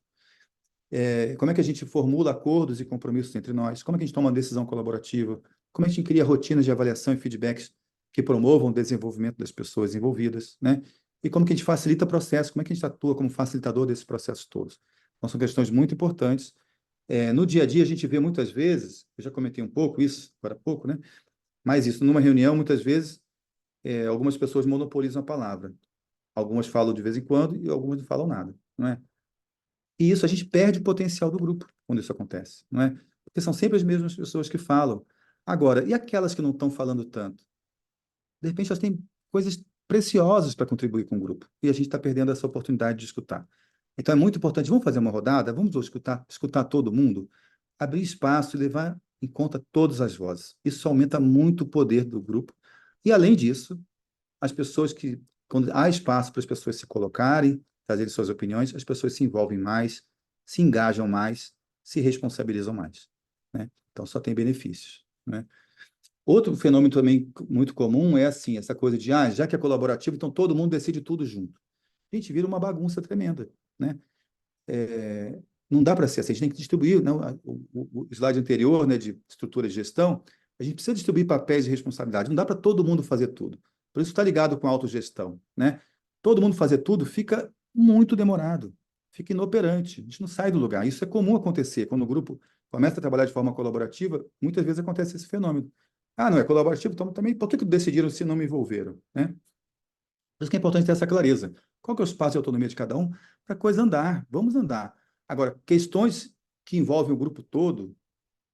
Como é que a gente formula acordos e compromissos entre nós? Como é que a gente toma uma decisão colaborativa? Como é que a gente cria rotinas de avaliação e feedbacks que promovam o desenvolvimento das pessoas envolvidas, né? E como que a gente facilita o processo? Como é que a gente atua como facilitador desses processos todos? Então, são questões muito importantes. No dia a dia, a gente vê muitas vezes, eu já comentei um pouco isso, agora há pouco, né? Mas isso, numa reunião, muitas vezes, algumas pessoas monopolizam a palavra. Algumas falam de vez em quando e algumas não falam nada, não é? E isso a gente perde o potencial do grupo quando isso acontece, não é? Porque são sempre as mesmas pessoas que falam. Agora, e aquelas que não estão falando tanto? De repente, elas têm coisas preciosas para contribuir com o grupo e a gente está perdendo essa oportunidade de escutar. Então, é muito importante. Vamos fazer uma rodada? Vamos escutar todo mundo, abrir espaço e levar em conta todas as vozes. Isso aumenta muito o poder do grupo. E, além disso, as pessoas quando há espaço para as pessoas se colocarem, trazerem suas opiniões, as pessoas se envolvem mais, se engajam mais, se responsabilizam mais, né? Então, só tem benefícios, né? Outro fenômeno também muito comum é assim, essa coisa de, já que é colaborativo, então todo mundo decide tudo junto. A gente vira uma bagunça tremenda, né? Não dá para ser assim, a gente tem que distribuir, não, o slide anterior, né, de estrutura de gestão, a gente precisa distribuir papéis e responsabilidades, não dá para todo mundo fazer tudo. Por isso está ligado com a autogestão, né? Todo mundo fazer tudo fica muito demorado, fica inoperante, a gente não sai do lugar. Isso é comum acontecer, quando o grupo começa a trabalhar de forma colaborativa, muitas vezes acontece esse fenômeno. Não é colaborativo, então também, por que decidiram se não me envolveram, né? Por isso que é importante ter essa clareza. Qual que é o espaço de autonomia de cada um para a coisa andar? Vamos andar. Agora, questões que envolvem o grupo todo,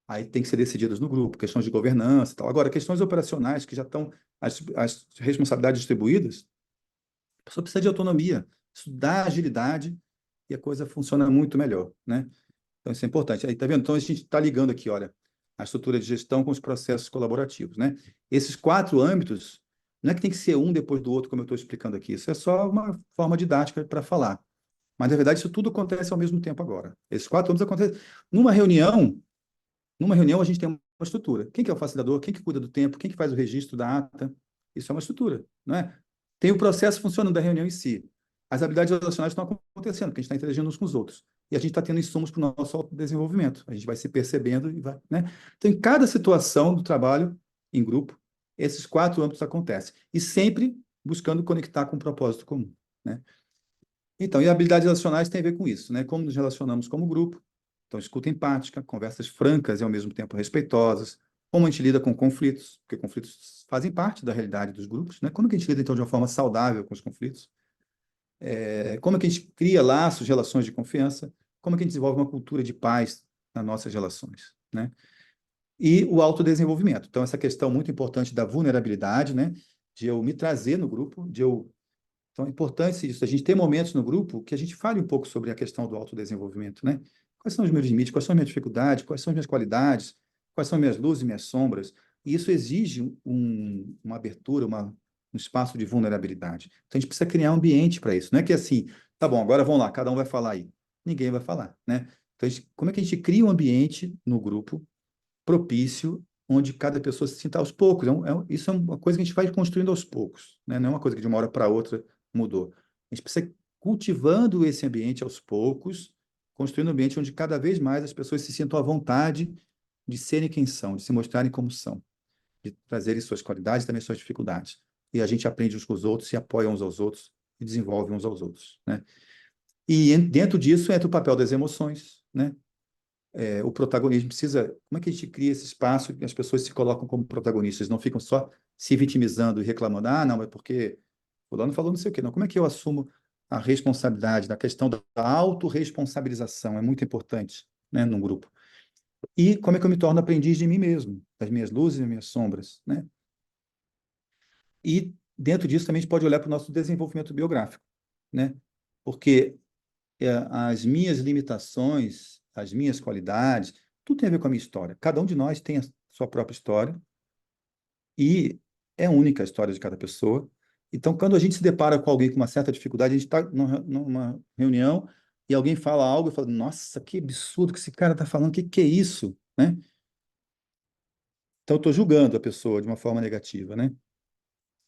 aí tem que ser decididas no grupo, questões de governança e tal. Agora, questões operacionais que já estão as responsabilidades distribuídas, a pessoa precisa de autonomia, isso dá agilidade e a coisa funciona muito melhor, né? Então, isso é importante. Aí, tá vendo? Então, a gente está ligando aqui, olha, a estrutura de gestão com os processos colaborativos, né? Esses 4 âmbitos, não é que tem que ser um depois do outro, como eu estou explicando aqui. Isso é só uma forma didática para falar. Mas, na verdade, isso tudo acontece ao mesmo tempo agora. Esses 4 âmbitos acontecem. Numa reunião, a gente tem uma estrutura. Quem que é o facilitador? Quem que cuida do tempo? Quem que faz o registro da ata? Isso é uma estrutura, não é? Tem o processo funcionando da reunião em si. As habilidades relacionais estão acontecendo, porque a gente está interagindo uns com os outros. e a gente está tendo insumos para o nosso autodesenvolvimento. A gente vai se percebendo e vai, né? Então, em cada situação do trabalho em grupo, esses 4 âmbitos acontecem. E sempre buscando conectar com um propósito comum, né? Então, e habilidades relacionais tem a ver com isso, né? Como nos relacionamos como grupo. Então, escuta empática, conversas francas e ao mesmo tempo respeitosas. Como a gente lida com conflitos, porque conflitos fazem parte da realidade dos grupos, né? Como que a gente lida, então, de uma forma saudável com os conflitos? Como que a gente cria laços, relações de confiança? Como que a gente desenvolve uma cultura de paz nas nossas relações, né? E o autodesenvolvimento. Então, essa questão muito importante da vulnerabilidade, né? De eu me trazer no grupo, de eu então, é importante isso, a gente ter momentos no grupo que a gente fale um pouco sobre a questão do autodesenvolvimento, né? Quais são os meus limites, quais são as minhas dificuldades, quais são as minhas qualidades, quais são as minhas luzes e minhas sombras. E isso exige uma abertura, um espaço de vulnerabilidade. Então, a gente precisa criar um ambiente para isso. Não é que assim, tá bom, agora vamos lá, cada um vai falar aí. Ninguém vai falar, né? Então, como é que a gente cria um ambiente no grupo propício, onde cada pessoa se sinta aos poucos. Isso é uma coisa que a gente vai construindo aos poucos, né? Não é uma coisa que de uma hora para outra mudou. A gente precisa ir cultivando esse ambiente aos poucos, construindo um ambiente onde cada vez mais as pessoas se sintam à vontade de serem quem são, de se mostrarem como são, de trazerem suas qualidades e também suas dificuldades. E a gente aprende uns com os outros, se apoia uns aos outros e desenvolve uns aos outros, né? E dentro disso entra o papel das emoções, né? O protagonismo precisa... Como é que a gente cria esse espaço que as pessoas se colocam como protagonistas, não ficam só se vitimizando e reclamando, não, mas porque fulano falou não sei o quê. Não, como é que eu assumo a responsabilidade da questão da autorresponsabilização? É muito importante, né, num grupo. E como é que eu me torno aprendiz de mim mesmo, das minhas luzes e das minhas sombras, né? E dentro disso também a gente pode olhar para o nosso desenvolvimento biográfico, né? Porque as minhas limitações, as minhas qualidades, tudo tem a ver com a minha história. Cada um de nós tem a sua própria história e é única a história de cada pessoa. Então, quando a gente se depara com alguém com uma certa dificuldade, a gente está numa reunião e alguém fala algo e fala, nossa, que absurdo que esse cara está falando, que é isso, né? Então, eu estou julgando a pessoa de uma forma negativa, né?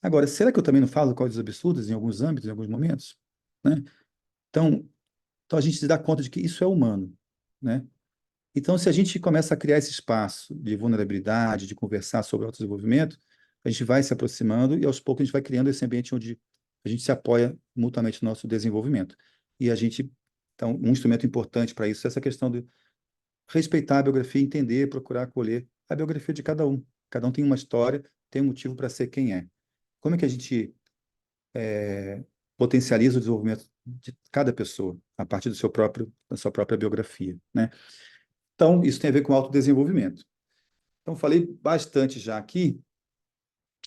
Agora, será que eu também não falo coisas absurdas em alguns âmbitos, em alguns momentos, né? Então, então a gente se dá conta de que isso é humano, né? Então, se a gente começa a criar esse espaço de vulnerabilidade, de conversar sobre autodesenvolvimento, a gente vai se aproximando e, aos poucos, a gente vai criando esse ambiente onde a gente se apoia mutuamente no nosso desenvolvimento. E a gente, então, um instrumento importante para isso é essa questão de respeitar a biografia, entender, procurar acolher a biografia de cada um. Cada um tem uma história, tem um motivo para ser quem é. Como é que a gente potencializa o desenvolvimento de cada pessoa a partir da sua própria biografia, né? Então, isso tem a ver com autodesenvolvimento. Então, falei bastante já aqui.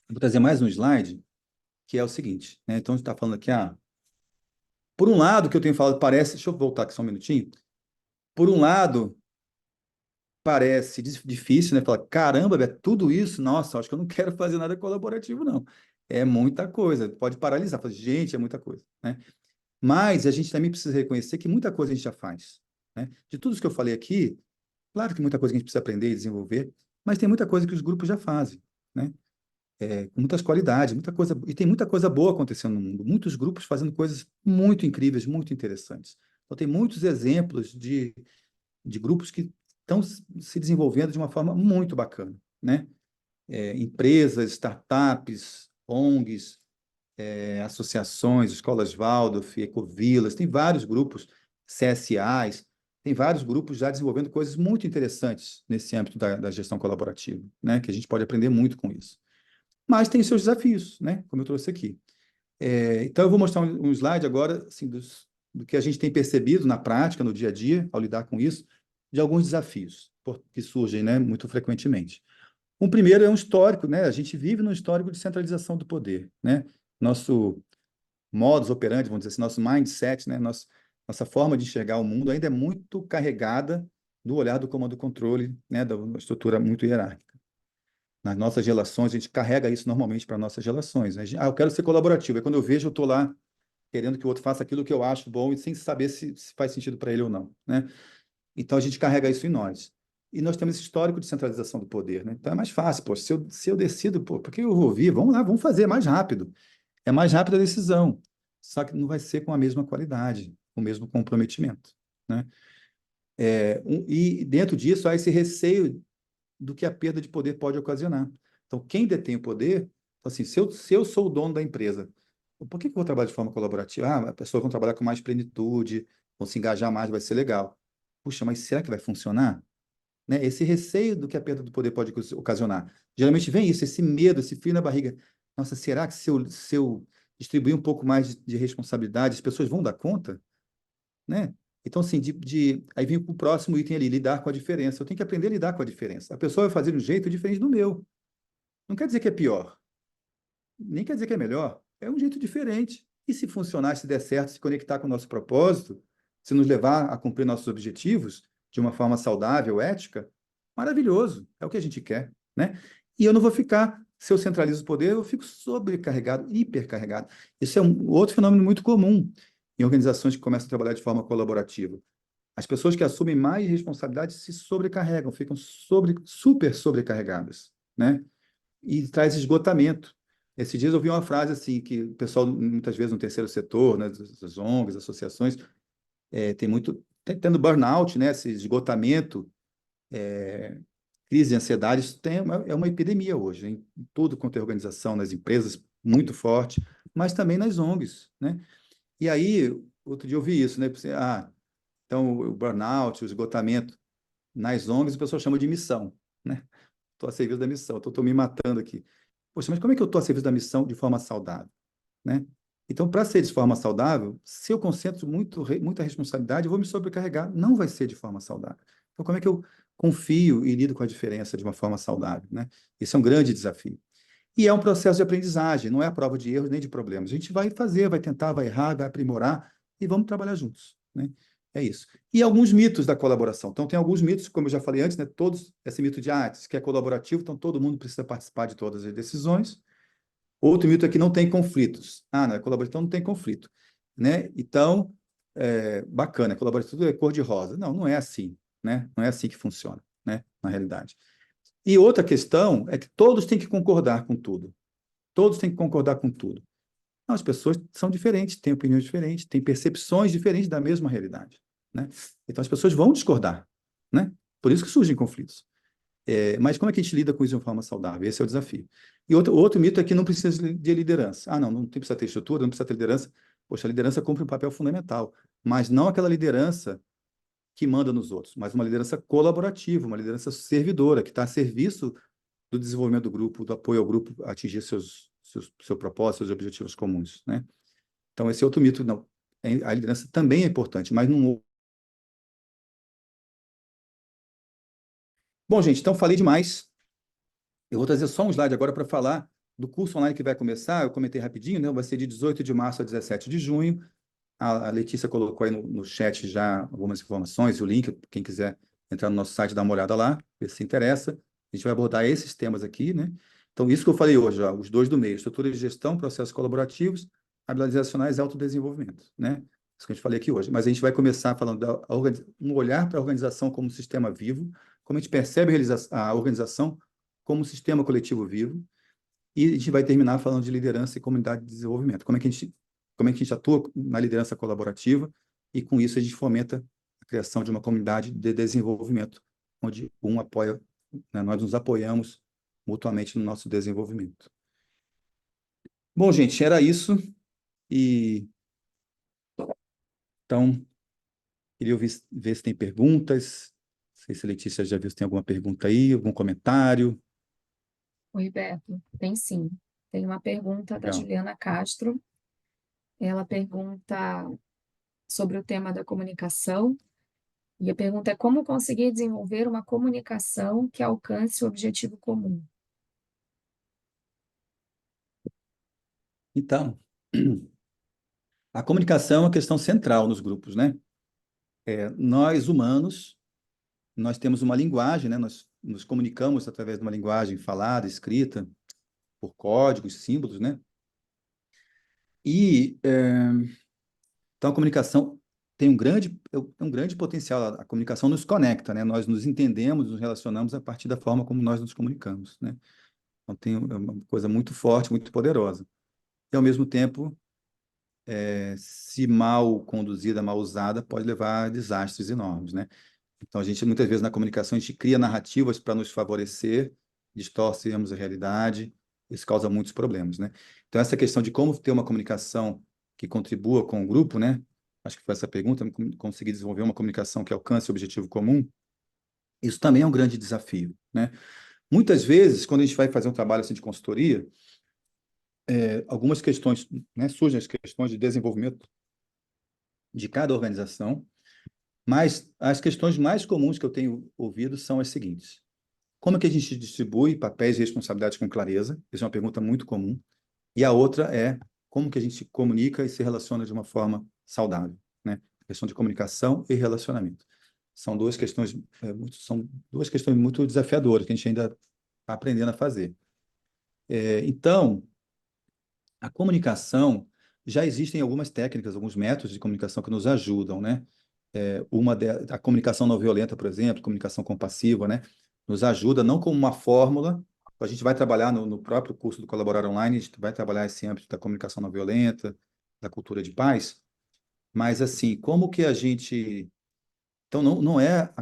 Vou trazer mais um slide, que é o seguinte, né? Então, a gente está falando aqui, por um lado, o que eu tenho falado parece... Deixa eu voltar aqui só um minutinho. Por um lado, parece difícil, né? Falar, caramba, é tudo isso? Nossa, acho que eu não quero fazer nada colaborativo, não. É muita coisa, pode paralisar. Falar, gente, é muita coisa, né? Mas a gente também precisa reconhecer que muita coisa a gente já faz, né? De tudo isso que eu falei aqui, claro que muita coisa que a gente precisa aprender e desenvolver, mas tem muita coisa que os grupos já fazem, né? Com muitas qualidades, muita coisa, e tem muita coisa boa acontecendo no mundo, muitos grupos fazendo coisas muito incríveis, muito interessantes. Então, tem muitos exemplos de grupos que estão se desenvolvendo de uma forma muito bacana, né? Empresas, startups, ONGs, associações, escolas Waldorf, Ecovilas, tem vários grupos, CSAs, tem vários grupos já desenvolvendo coisas muito interessantes nesse âmbito da gestão colaborativa, né? Que a gente pode aprender muito com isso. Mas tem seus desafios, né? Como eu trouxe aqui. Então, eu vou mostrar um slide agora, assim, do que a gente tem percebido na prática, no dia a dia, ao lidar com isso, de alguns desafios que surgem, né, muito frequentemente. O primeiro é um histórico, né? A gente vive num histórico de centralização do poder, né? Nosso modus operandi, vamos dizer assim, nosso mindset, né? Nossa forma de enxergar o mundo ainda é muito carregada do olhar do comando e controle, né? Da uma estrutura muito hierárquica. Nas nossas relações, a gente carrega isso normalmente para nossas relações, né? Eu quero ser colaborativo. É quando eu vejo, eu estou lá querendo que o outro faça aquilo que eu acho bom e sem saber se faz sentido para ele ou não, né? Então, a gente carrega isso em nós. E nós temos esse histórico de centralização do poder, né? Então, é mais fácil, pô, se eu decido, pô, por que eu vou ouvir? Vamos lá, vamos fazer mais rápido. É mais rápida a decisão, só que não vai ser com a mesma qualidade, com o mesmo comprometimento, né? E dentro disso há esse receio do que a perda de poder pode ocasionar. Então, quem detém o poder, então, assim, se eu sou o dono da empresa, por que eu vou trabalhar de forma colaborativa? Ah, as pessoas vão trabalhar com mais plenitude, vão se engajar mais, vai ser legal. Puxa, mas será que vai funcionar? Né? Esse receio do que a perda do poder pode ocasionar. Geralmente vem isso, esse medo, esse frio na barriga. Nossa, será que se eu distribuir um pouco mais de responsabilidade, as pessoas vão dar conta? Né? Então, assim, aí vem o próximo item ali, lidar com a diferença. Eu tenho que aprender a lidar com a diferença. A pessoa vai fazer de um jeito diferente do meu. Não quer dizer que é pior, nem quer dizer que é melhor. É um jeito diferente. E se funcionar, se der certo, se conectar com o nosso propósito, se nos levar a cumprir nossos objetivos de uma forma saudável, ética, maravilhoso. É o que a gente quer, né? E eu não vou ficar, se eu centralizo o poder, eu fico sobrecarregado, hipercarregado. Isso é um outro fenômeno muito comum em organizações que começam a trabalhar de forma colaborativa. As pessoas que assumem mais responsabilidades se sobrecarregam, ficam super sobrecarregadas, né? E traz esgotamento. Esses dias eu ouvi uma frase assim, que o pessoal, muitas vezes no terceiro setor, né, das ONGs, associações, tem muito, tendo burnout, né, esse esgotamento, crise de ansiedade, isso é uma epidemia hoje, em tudo quanto é organização, nas empresas, muito forte, mas também nas ONGs, né? E aí, outro dia eu vi isso, né? Então o burnout, o esgotamento nas ONGs, o pessoal chama de missão, né? Estou a serviço da missão, estou me matando aqui. Poxa, mas como é que eu estou a serviço da missão de forma saudável, né? Então, para ser de forma saudável, se eu concentro muita responsabilidade, eu vou me sobrecarregar. Não vai ser de forma saudável. Então, como é que eu confio e lido com a diferença de uma forma saudável, né? Esse é um grande desafio. E é um processo de aprendizagem, não é a prova de erros nem de problemas. A gente vai fazer, vai tentar, vai errar, vai aprimorar e vamos trabalhar juntos, né? É isso. E alguns mitos da colaboração. Então, tem alguns mitos, como eu já falei antes, né? Todos, esse mito de, isso que é colaborativo, então todo mundo precisa participar de todas as decisões. Outro mito é que não tem conflitos. Não é colaborativo, então não tem conflito, né? Então, bacana, colaborativo é cor-de-rosa. Não, não é assim, né? Não é assim que funciona, né? Na realidade. E outra questão é que todos têm que concordar com tudo. Todos têm que concordar com tudo. Não, as pessoas são diferentes, têm opiniões diferentes, têm percepções diferentes da mesma realidade, né? Então as pessoas vão discordar, né? Por isso que surgem conflitos. Mas como é que a gente lida com isso de uma forma saudável? Esse é o desafio. E outro mito é que não precisa de liderança. Não precisa ter estrutura, não precisa ter liderança. Poxa, a liderança cumpre um papel fundamental, mas não aquela liderança que manda nos outros, mas uma liderança colaborativa, uma liderança servidora, que está a serviço do desenvolvimento do grupo, do apoio ao grupo a atingir seu propósito, seus objetivos comuns, né? Então, esse é outro mito, não. A liderança também é importante, mas não. Bom, gente, então falei demais. Eu vou trazer só um slide agora para falar do curso online que vai começar. Eu comentei rapidinho, né? Vai ser de 18 de março a 17 de junho. A Letícia colocou aí no chat já algumas informações, o link, quem quiser entrar no nosso site, dar uma olhada lá, ver se interessa. A gente vai abordar esses temas aqui, né? Então, isso que eu falei hoje, ó, os dois do meio, estrutura de gestão, processos colaborativos, habilidades relacionais e autodesenvolvimento, né? Isso que a gente falei aqui hoje. Mas a gente vai começar falando um olhar para a organização como um sistema vivo, como a gente percebe a organização como um sistema coletivo vivo, e a gente vai terminar falando de liderança e comunidade de desenvolvimento. Como é que a gente atua na liderança colaborativa e, com isso, a gente fomenta a criação de uma comunidade de desenvolvimento, onde né, nós nos apoiamos mutuamente no nosso desenvolvimento. Bom, gente, era isso. E, então, queria ver se tem perguntas. Não sei se a Letícia já viu se tem alguma pergunta aí, algum comentário. Oi, Beto. Tem sim. Tem uma pergunta da Legal. Juliana Castro. Ela pergunta sobre o tema da comunicação. E a pergunta é como conseguir desenvolver uma comunicação que alcance o objetivo comum. Então, a comunicação é uma questão central nos grupos, né? Nós, humanos, nós temos uma linguagem, né? Nós nos comunicamos através de uma linguagem falada, escrita, por códigos, símbolos, né? E, então, a comunicação tem um grande potencial. A comunicação nos conecta, né? Nós nos entendemos, nos relacionamos a partir da forma como nós nos comunicamos, né? Então, é uma coisa muito forte, muito poderosa. E, ao mesmo tempo, se mal conduzida, mal usada, pode levar a desastres enormes, né? Então, a gente, muitas vezes, na comunicação, a gente cria narrativas para nos favorecer, distorcemos a realidade, isso causa muitos problemas, né? Então, essa questão de como ter uma comunicação que contribua com o grupo, né? Acho que foi essa pergunta, conseguir desenvolver uma comunicação que alcance o objetivo comum, isso também é um grande desafio, né? Muitas vezes, quando a gente vai fazer um trabalho assim de consultoria, algumas questões, né, surgem as questões de desenvolvimento de cada organização, mas as questões mais comuns que eu tenho ouvido são as seguintes: como é que a gente distribui papéis e responsabilidades com clareza? Essa é uma pergunta muito comum. E a outra é como que a gente se comunica e se relaciona de uma forma saudável, né? A questão de comunicação e relacionamento. São duas questões muito desafiadoras que a gente ainda está aprendendo a fazer. Então, a comunicação, já existem algumas técnicas, alguns métodos de comunicação que nos ajudam, né? A comunicação não violenta, por exemplo, comunicação compassiva, né? Nos ajuda não como uma fórmula, a gente vai trabalhar no próprio curso do Colaborar Online, a gente vai trabalhar esse âmbito da comunicação não violenta, da cultura de paz, mas assim, como que a gente... Então, não é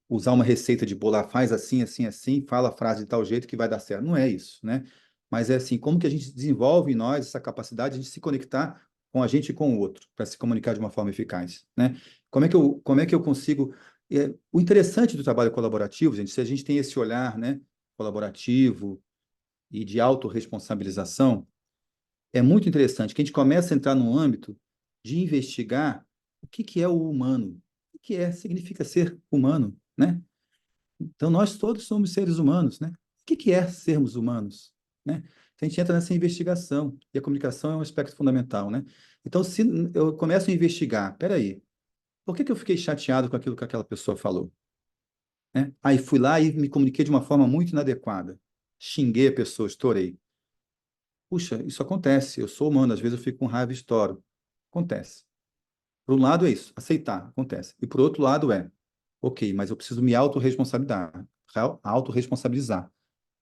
usar uma receita de bolo, faz assim, assim, assim, fala a frase de tal jeito que vai dar certo. Não é isso, né? Mas é assim, como que a gente desenvolve em nós essa capacidade de se conectar com a gente e com o outro, para se comunicar de uma forma eficaz, né? Como é que eu consigo... o interessante do trabalho colaborativo, gente, se a gente tem esse olhar, né, colaborativo e de autorresponsabilização, é muito interessante que a gente começa a entrar num âmbito de investigar o que que é o humano, o que significa ser humano, né? Então, nós todos somos seres humanos, né? O que que é sermos humanos, né? Então, a gente entra nessa investigação, e a comunicação é um aspecto fundamental, né? Então, se eu começo a investigar, peraí, por que que eu fiquei chateado com aquilo que aquela pessoa falou, né? Aí fui lá e me comuniquei de uma forma muito inadequada, xinguei a pessoa, estourei. Puxa, isso acontece, eu sou humano, às vezes eu fico com raiva e estouro. Acontece. Por um lado é isso, aceitar, acontece. E por outro lado ok, mas eu preciso me autorresponsabilizar.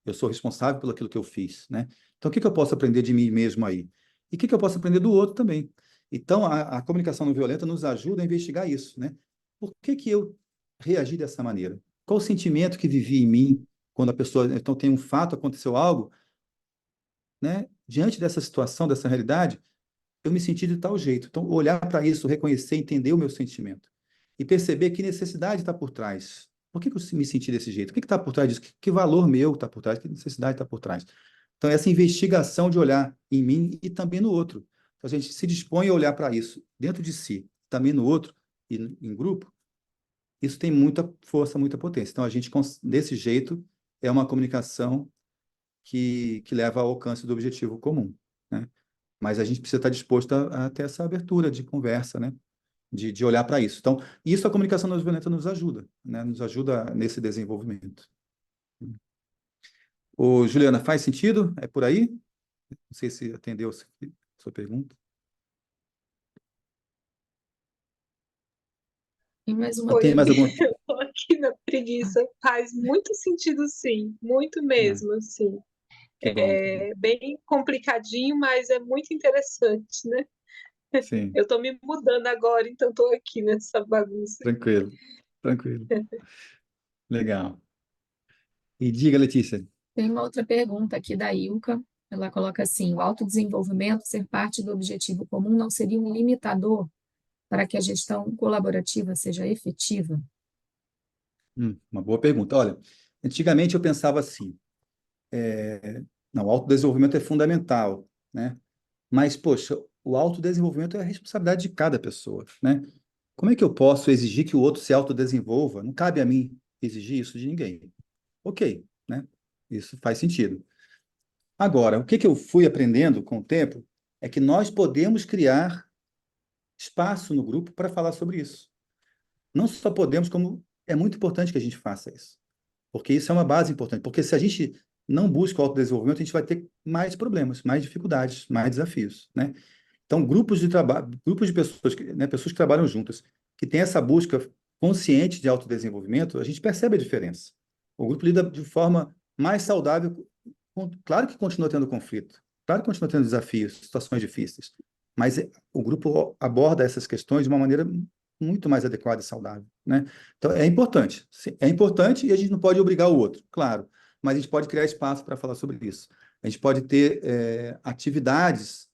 Eu sou responsável pelo aquilo que eu fiz, né? Então, o que que eu posso aprender de mim mesmo aí? E o que que eu posso aprender do outro também? Então, a comunicação não violenta nos ajuda a investigar isso, né? Por que que eu reagi dessa maneira? Qual o sentimento que vivi em mim quando a pessoa... Então, tem um fato, aconteceu algo, né? Diante dessa situação, dessa realidade, eu me senti de tal jeito. Então, olhar para isso, reconhecer, entender o meu sentimento e perceber que necessidade está por trás. Por que que eu me senti desse jeito? O que está por trás disso? Que valor meu está por trás? Que necessidade está por trás? Então, essa investigação de olhar em mim e também no outro. Então, a gente se dispõe a olhar para isso dentro de si, também no outro e em grupo. Isso tem muita força, muita potência. Então, a gente, desse jeito, é uma comunicação que leva ao alcance do objetivo comum, né? Mas a gente precisa estar disposto a ter essa abertura de conversa, né? De olhar para isso. Então, isso a comunicação não violenta nos ajuda, né? Nos ajuda nesse desenvolvimento. Ô, Juliana, faz sentido? É por aí? Não sei se atendeu a sua pergunta. E mais uma Ou tem Oi, mais alguma? eu tô aqui na preguiça. Faz muito sentido, sim, muito Ah, mesmo, assim. que bom, que bom. É bem complicadinho, mas é muito interessante, né? Sim, Eu tô me mudando agora, então tô aqui nessa bagunça. tranquilo, tranquilo. Legal. E diga, Letícia. Tem uma outra pergunta aqui da Ilka. Ela coloca assim: o autodesenvolvimento ser parte do objetivo comum não seria um limitador para que a gestão colaborativa seja efetiva? Uma boa pergunta. Olha, antigamente eu pensava assim, não, o autodesenvolvimento é fundamental, né? Mas, poxa, o autodesenvolvimento é a responsabilidade de cada pessoa, né? Como é que eu posso exigir que o outro se autodesenvolva? Não cabe a mim exigir isso de ninguém. Ok, né? Isso faz sentido. Agora, o que que eu fui aprendendo com o tempo é que nós podemos criar espaço no grupo para falar sobre isso. Não só podemos, como é muito importante que a gente faça isso. Porque isso é uma base importante. Porque se a gente não busca o autodesenvolvimento, a gente vai ter mais problemas, mais dificuldades, mais desafios, né? Então, grupos de trabalho, grupos de pessoas, né, pessoas que trabalham juntas, que têm essa busca consciente de autodesenvolvimento, a gente percebe a diferença. O grupo lida de forma mais saudável. Claro que continua tendo conflito, claro que continua tendo desafios, situações difíceis, mas o grupo aborda essas questões de uma maneira muito mais adequada e saudável, né? Então, é importante. É importante e a gente não pode obrigar o outro, claro, mas a gente pode criar espaço para falar sobre isso. A gente pode ter atividades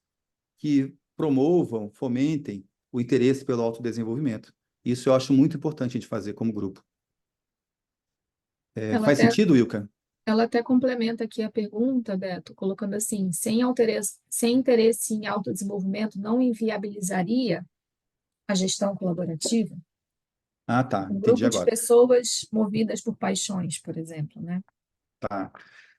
que promovam, fomentem o interesse pelo autodesenvolvimento. Isso eu acho muito importante a gente fazer como grupo. Ela Faz até, sentido, Wilka? ela até complementa aqui a pergunta, Beto, colocando assim, sem interesse em autodesenvolvimento não inviabilizaria a gestão colaborativa? Ah, tá, Um entendi grupo de agora. pessoas movidas por paixões, por exemplo, né? Tá.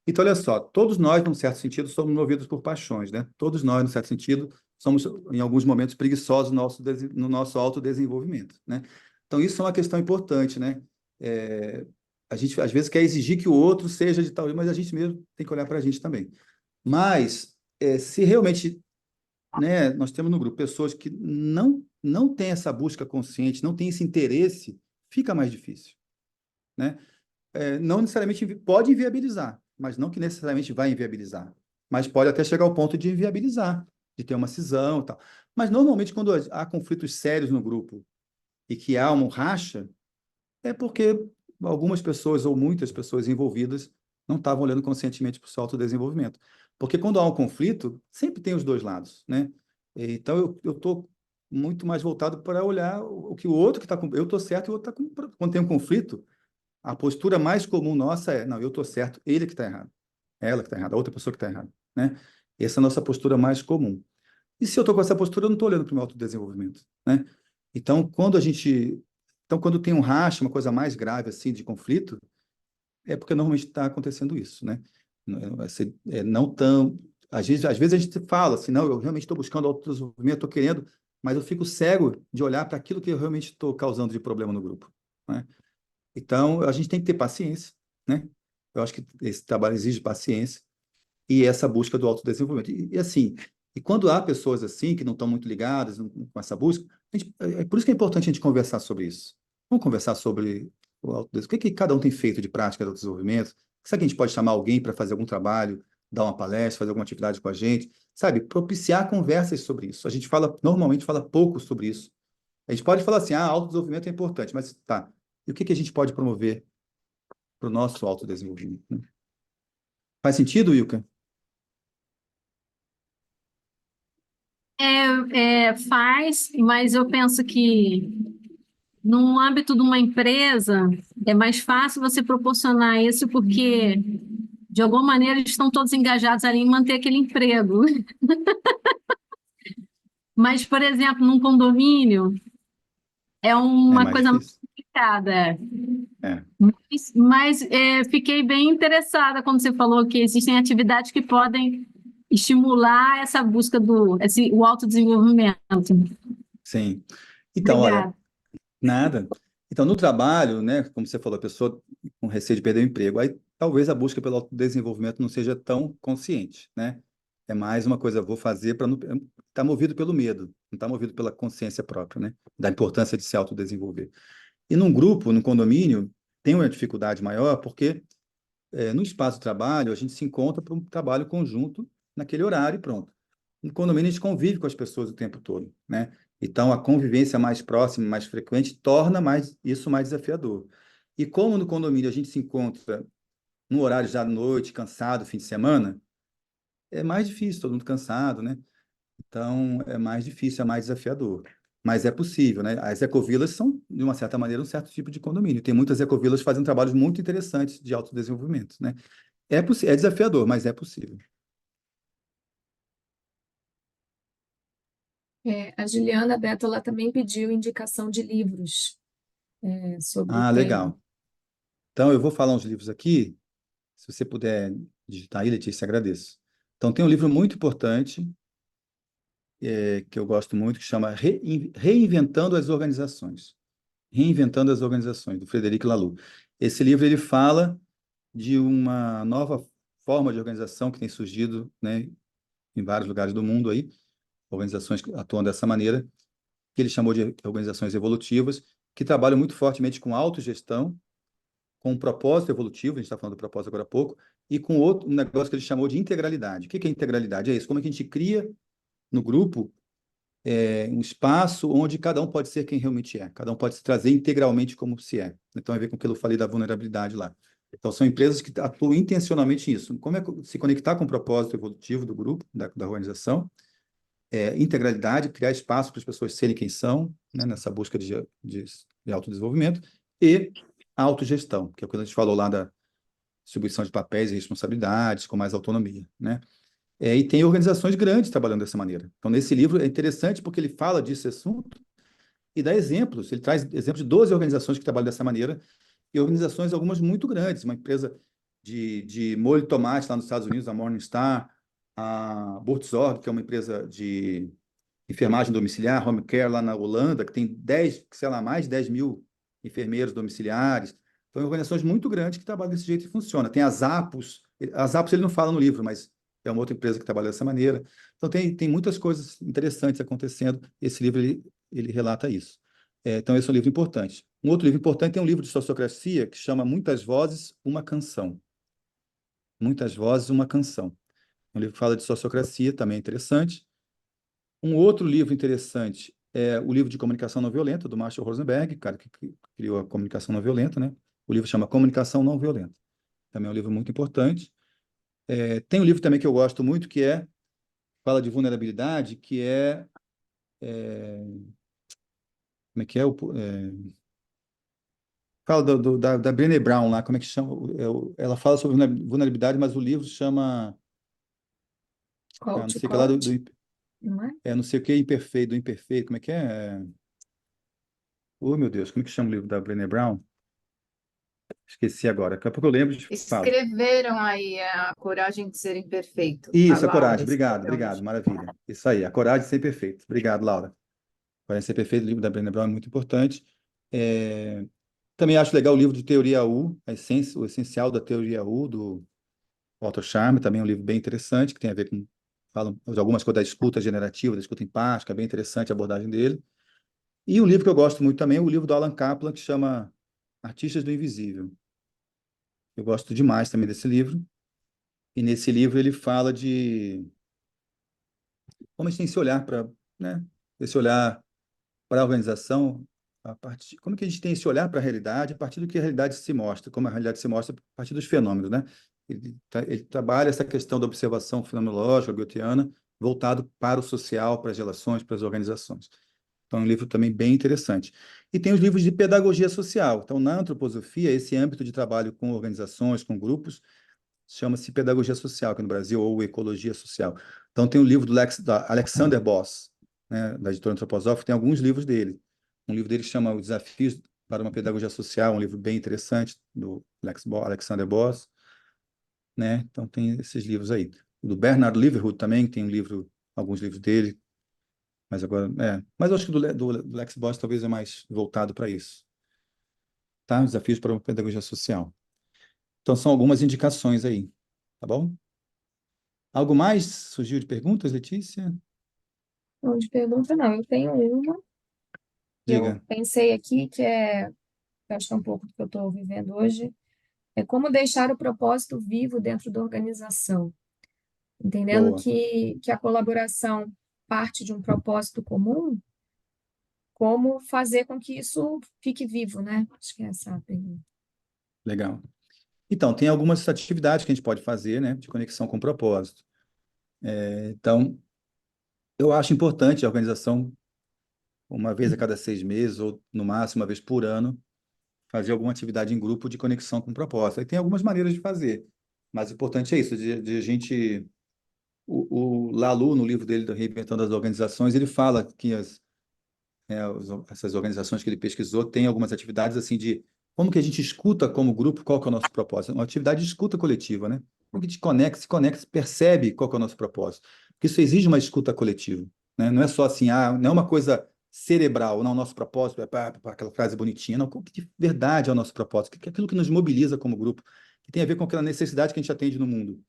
Então, olha só, todos nós, num certo sentido, somos movidos por paixões, né? Todos nós, num certo sentido, somos, em alguns momentos, preguiçosos no nosso autodesenvolvimento, né? Então, isso é uma questão importante, né? É, a gente, às vezes, quer exigir que o outro seja de tal, mas a gente mesmo tem que olhar para a gente também. Mas, se realmente, né, nós temos no grupo pessoas que não têm essa busca consciente, não têm esse interesse, fica mais difícil, né? Não necessariamente pode inviabilizar, mas não que necessariamente vai inviabilizar. Mas pode até chegar ao ponto de inviabilizar, de ter uma cisão e tal. Mas normalmente, quando há conflitos sérios no grupo e que há um racha, é porque algumas pessoas ou muitas pessoas envolvidas não estavam olhando conscientemente para o seu autodesenvolvimento. Porque quando há um conflito, sempre tem os dois lados, né? Então, eu estou muito mais voltado para olhar o que o outro que está com. Eu estou certo e o outro está com. Quando tem um conflito, a postura mais comum nossa é, não, eu estou certo, ele que está errado. Ela que está errada, a outra pessoa que está errada, né? Essa é a nossa postura mais comum. E se eu estou com essa postura, eu não estou olhando para o meu autodesenvolvimento, né? Então, quando tem um racha, uma coisa mais grave assim de conflito, é porque normalmente está acontecendo isso, né? Não tão, às vezes a gente fala assim, não, eu realmente estou buscando autodesenvolvimento, estou querendo, mas eu fico cego de olhar para aquilo que eu realmente estou causando de problema no grupo, né? Então, a gente tem que ter paciência, né? Eu acho que esse trabalho exige paciência e essa busca do autodesenvolvimento. Assim, e quando há pessoas assim que não estão muito ligadas com essa busca, é por isso que é importante a gente conversar sobre isso. Vamos conversar sobre o autodesenvolvimento. O que cada um tem feito de prática de autodesenvolvimento? Será que a gente pode chamar alguém para fazer algum trabalho, dar uma palestra, fazer alguma atividade com a gente? Sabe, propiciar conversas sobre isso. A gente normalmente fala pouco sobre isso. A gente pode falar assim, autodesenvolvimento é importante, mas tá. E o que a gente pode promover para o nosso autodesenvolvimento, né? Faz sentido, Wilka? Faz, mas eu penso que no âmbito de uma empresa é mais fácil você proporcionar isso porque, de alguma maneira, eles estão todos engajados ali em manter aquele emprego. Mas, por exemplo, num condomínio, é É uma mais coisa mais difícil. complicada. É, Mas fiquei bem interessada quando você falou que existem atividades que podem estimular essa busca o autodesenvolvimento. sim. Então, olha, Obrigada. nada. Então, no trabalho, né, como você falou, a pessoa com receio de perder o emprego, aí talvez a busca pelo autodesenvolvimento não seja tão consciente, né? É mais uma coisa, vou fazer para não. Está movido pelo medo, não está movido pela consciência própria, né? Da importância de se autodesenvolver. E num grupo, num condomínio, tem uma dificuldade maior, porque no espaço de trabalho, a gente se encontra para um trabalho conjunto naquele horário e pronto. No condomínio, a gente convive com as pessoas o tempo todo, né? Então, a convivência mais próxima, mais frequente, torna isso mais desafiador. E como no condomínio a gente se encontra no horário já à noite, cansado, fim de semana, é mais difícil, todo mundo cansado, né? Então, é mais difícil, é mais desafiador. Mas é possível, né? As ecovilas são, de uma certa maneira, um certo tipo de condomínio. Tem muitas ecovilas fazendo trabalhos muito interessantes de autodesenvolvimento, né? É desafiador, mas é possível. A Juliana Beto, ela também pediu indicação de livros sobre o Ah, tema. legal. Então, eu vou falar uns livros aqui. Se você puder digitar aí, Letícia, agradeço. Então, tem um livro muito importante, que eu gosto muito, que chama Reinventando as Organizações. Reinventando as Organizações, do Frederic Laloux. Esse livro ele fala de uma nova forma de organização que tem surgido, né, em vários lugares do mundo aí, organizações que atuam dessa maneira, que ele chamou de organizações evolutivas, que trabalham muito fortemente com autogestão, com um propósito evolutivo, a gente está falando do propósito agora há pouco, e com um negócio que ele chamou de integralidade. O que é integralidade? É isso, como é que a gente cria no grupo um espaço onde cada um pode ser quem realmente é, cada um pode se trazer integralmente como se é. Então, a ver com o que eu falei da vulnerabilidade lá. Então, são empresas que atuam intencionalmente nisso. Como é se conectar com o propósito evolutivo do grupo, da organização, integralidade, criar espaço para as pessoas serem quem são, né, nessa busca de autodesenvolvimento, e autogestão, que é o que a gente falou lá da distribuição de papéis e responsabilidades, com mais autonomia, né? E tem organizações grandes trabalhando dessa maneira. Então, nesse livro é interessante porque ele fala desse assunto e dá exemplos. Ele traz exemplos de 12 organizações que trabalham dessa maneira e organizações, algumas muito grandes. Uma empresa de molho de tomate lá nos Estados Unidos, a Morningstar, a Buurtzorg, que é uma empresa de enfermagem domiciliar, home care lá na Holanda, que tem 10, sei lá, mais de 10 mil enfermeiros domiciliares. Então, organizações muito grandes que trabalham desse jeito e funciona. Tem as Zappos. As Zappos ele não fala no livro, mas é uma outra empresa que trabalha dessa maneira. Então, tem muitas coisas interessantes acontecendo. Esse livro, ele relata isso. Então, esse é um livro importante. Um outro livro importante tem um livro de sociocracia que chama Muitas Vozes, Uma Canção. Muitas Vozes, Uma Canção. Um livro que fala de sociocracia, também é interessante. Um outro livro interessante é o livro de comunicação não violenta, do Marshall Rosenberg, cara que criou a comunicação não violenta, né? O livro chama Comunicação Não Violenta. Também é um livro muito importante. Tem um livro também que eu gosto muito, que fala de vulnerabilidade, que como é que é? Fala da Brené Brown lá, como é que chama? Ela fala sobre vulnerabilidade, mas o livro chama, não Coach, sei o que lá, coach, não é? não sei o que, imperfeito, do imperfeito, como é que é? Oh, meu Deus, como é que chama o livro da Brené Brown? Esqueci agora, daqui a pouco eu lembro e falo. Escreveram aí a coragem de ser imperfeito. A Isso, a Laura coragem, obrigado, escreveu. obrigado, maravilha. Isso aí, a coragem de ser perfeito. Obrigado, Laura. Coragem de ser perfeito, o livro da Brené Brown é muito importante. Também acho legal o livro de Teoria U, o essencial da Teoria U, do Walter Charme, também é um livro bem interessante, que tem a ver com, falam de algumas coisas da escuta generativa, da escuta empática, é bem interessante a abordagem dele. E um livro que eu gosto muito também é o livro do Alan Kaplan, que chama Artistas do Invisível. Eu gosto demais também desse livro. E nesse livro ele fala de como a gente tem esse olhar para, né, esse olhar para a organização, como que a gente tem esse olhar para a realidade, a partir do que a realidade se mostra, como a realidade se mostra a partir dos fenômenos, né? Ele trabalha essa questão da observação fenomenológica, goetheana, voltado para o social, para as relações, para as organizações. Então, é um livro também bem interessante. E tem os livros de pedagogia social. Então, na antroposofia, esse âmbito de trabalho com organizações, com grupos, chama-se Pedagogia Social aqui no Brasil, ou Ecologia Social. Então, tem o livro da Alexander Boss, né, da editora Antroposófica, tem alguns livros dele. Um livro dele que chama Os Desafios para uma Pedagogia Social, um livro bem interessante, do Alexander Boss, né? Então, tem esses livros aí. Do Bernard Liverwood também, tem alguns livros dele, mas agora, mas eu acho que do Lex Boss talvez é mais voltado para isso. Tá? Desafios para uma Pedagogia Social. Então, são algumas indicações aí, tá bom? Algo mais surgiu de perguntas, Letícia? Não, de pergunta não. Eu tenho uma que eu Diga. pensei aqui, eu acho que é um pouco do que eu estou vivendo hoje, é como deixar o propósito vivo dentro da organização, entendendo Boa. que a colaboração parte de um propósito comum, como fazer com que isso fique vivo, né? Acho que é essa a pergunta. Legal. Então, tem algumas atividades que a gente pode fazer, né, de conexão com o propósito. Então, eu acho importante a organização, uma vez a cada 6 meses, ou no máximo uma vez por ano, fazer alguma atividade em grupo de conexão com o propósito. Aí tem algumas maneiras de fazer, mas o importante é isso, de a gente... O Lalu, no livro dele, do Reinventando as Organizações, ele fala que essas organizações que ele pesquisou têm algumas atividades assim de como que a gente escuta como grupo qual que é o nosso propósito. Uma atividade de escuta coletiva, né? Como que a gente se conecta, percebe qual que é o nosso propósito. Porque isso exige uma escuta coletiva, né? Não é só assim, não é uma coisa cerebral, não, o nosso propósito é aquela frase bonitinha, não, o que de verdade é o nosso propósito, que é aquilo que nos mobiliza como grupo, que tem a ver com aquela necessidade que a gente atende no mundo,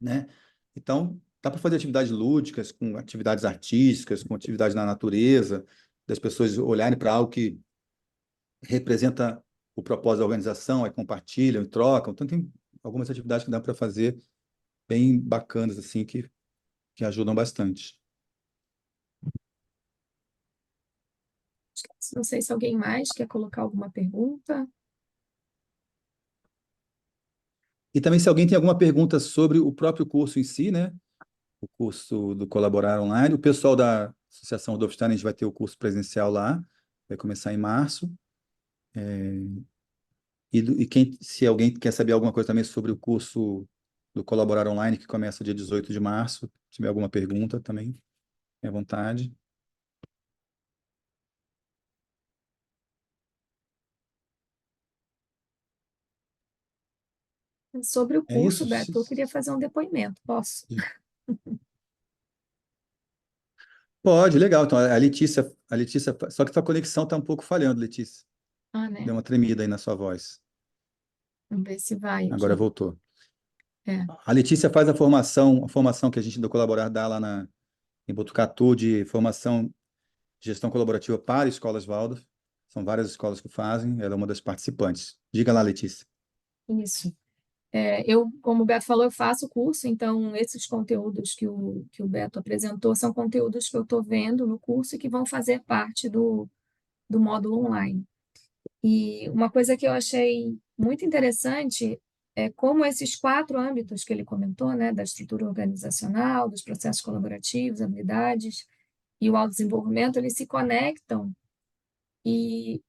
né? Então, dá para fazer atividades lúdicas, com atividades artísticas, com atividades na natureza, das pessoas olharem para algo que representa o propósito da organização, aí compartilham, trocam. Então, tem algumas atividades que dá para fazer bem bacanas, assim, que ajudam bastante. Não sei se alguém mais quer colocar alguma pergunta. E também se alguém tem alguma pergunta sobre o próprio curso em si, né? O curso do Colaborar Online. O pessoal da Associação Rudolf Steiner, a gente vai ter o curso presencial lá, vai começar em março. Se alguém quer saber alguma coisa também sobre o curso do Colaborar Online, que começa dia 18 de março, se tiver alguma pergunta também, fique à vontade. Sobre o É curso, isso? Beto, eu queria fazer um depoimento. Posso? Pode, legal. Então, a Letícia, só que tua conexão está um pouco falhando, Letícia. Ah, né? Deu uma tremida aí na sua voz. Vamos ver se vai Agora aqui. voltou. É, A Letícia faz a formação que a gente do Colaborar dá lá em Botucatu, de formação de gestão colaborativa para escolas Waldorf. São várias escolas que fazem, ela é uma das participantes. Diga lá, Letícia. isso. Como o Beto falou, eu faço o curso, então esses conteúdos que o Beto apresentou são conteúdos que eu estou vendo no curso e que vão fazer parte do módulo online. E uma coisa que eu achei muito interessante é como esses 4 âmbitos que ele comentou, né, da estrutura organizacional, dos processos colaborativos, habilidades e o autodesenvolvimento, eles se conectam e,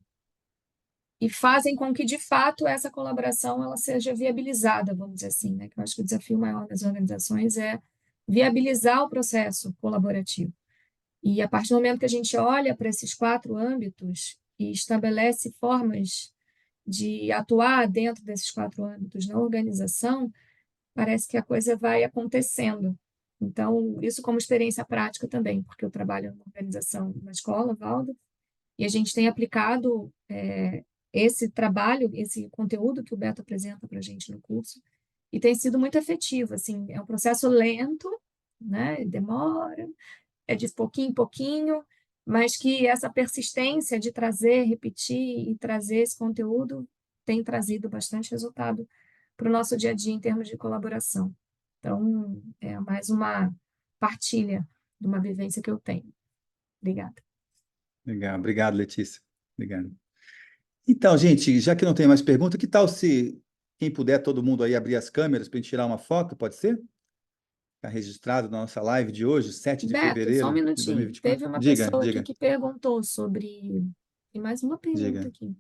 e fazem com que, de fato, essa colaboração ela seja viabilizada, vamos dizer assim, né? Que eu acho que o desafio maior das organizações é viabilizar o processo colaborativo. E a partir do momento que a gente olha para esses 4 âmbitos e estabelece formas de atuar dentro desses 4 âmbitos na organização, parece que a coisa vai acontecendo. Então, isso como experiência prática também, porque eu trabalho numa organização, na escola, Valdo, e a gente tem aplicado esse trabalho, esse conteúdo que o Beto apresenta para a gente no curso, e tem sido muito efetivo. Assim, é um processo lento, né? Demora, é de pouquinho em pouquinho, mas que essa persistência de trazer, repetir e trazer esse conteúdo tem trazido bastante resultado para o nosso dia a dia em termos de colaboração. Então, é mais uma partilha de uma vivência que eu tenho. Obrigada. Legal, obrigado, Letícia. Obrigado. Então, gente, já que não tem mais pergunta, que tal se quem puder, todo mundo aí abrir as câmeras para a gente tirar uma foto, pode ser? Está registrado na nossa live de hoje, 7 de Beto, só um fevereiro de minutinho. Teve 2024? uma Diga, pessoa aqui diga, que perguntou sobre. Tem mais uma pergunta diga. aqui.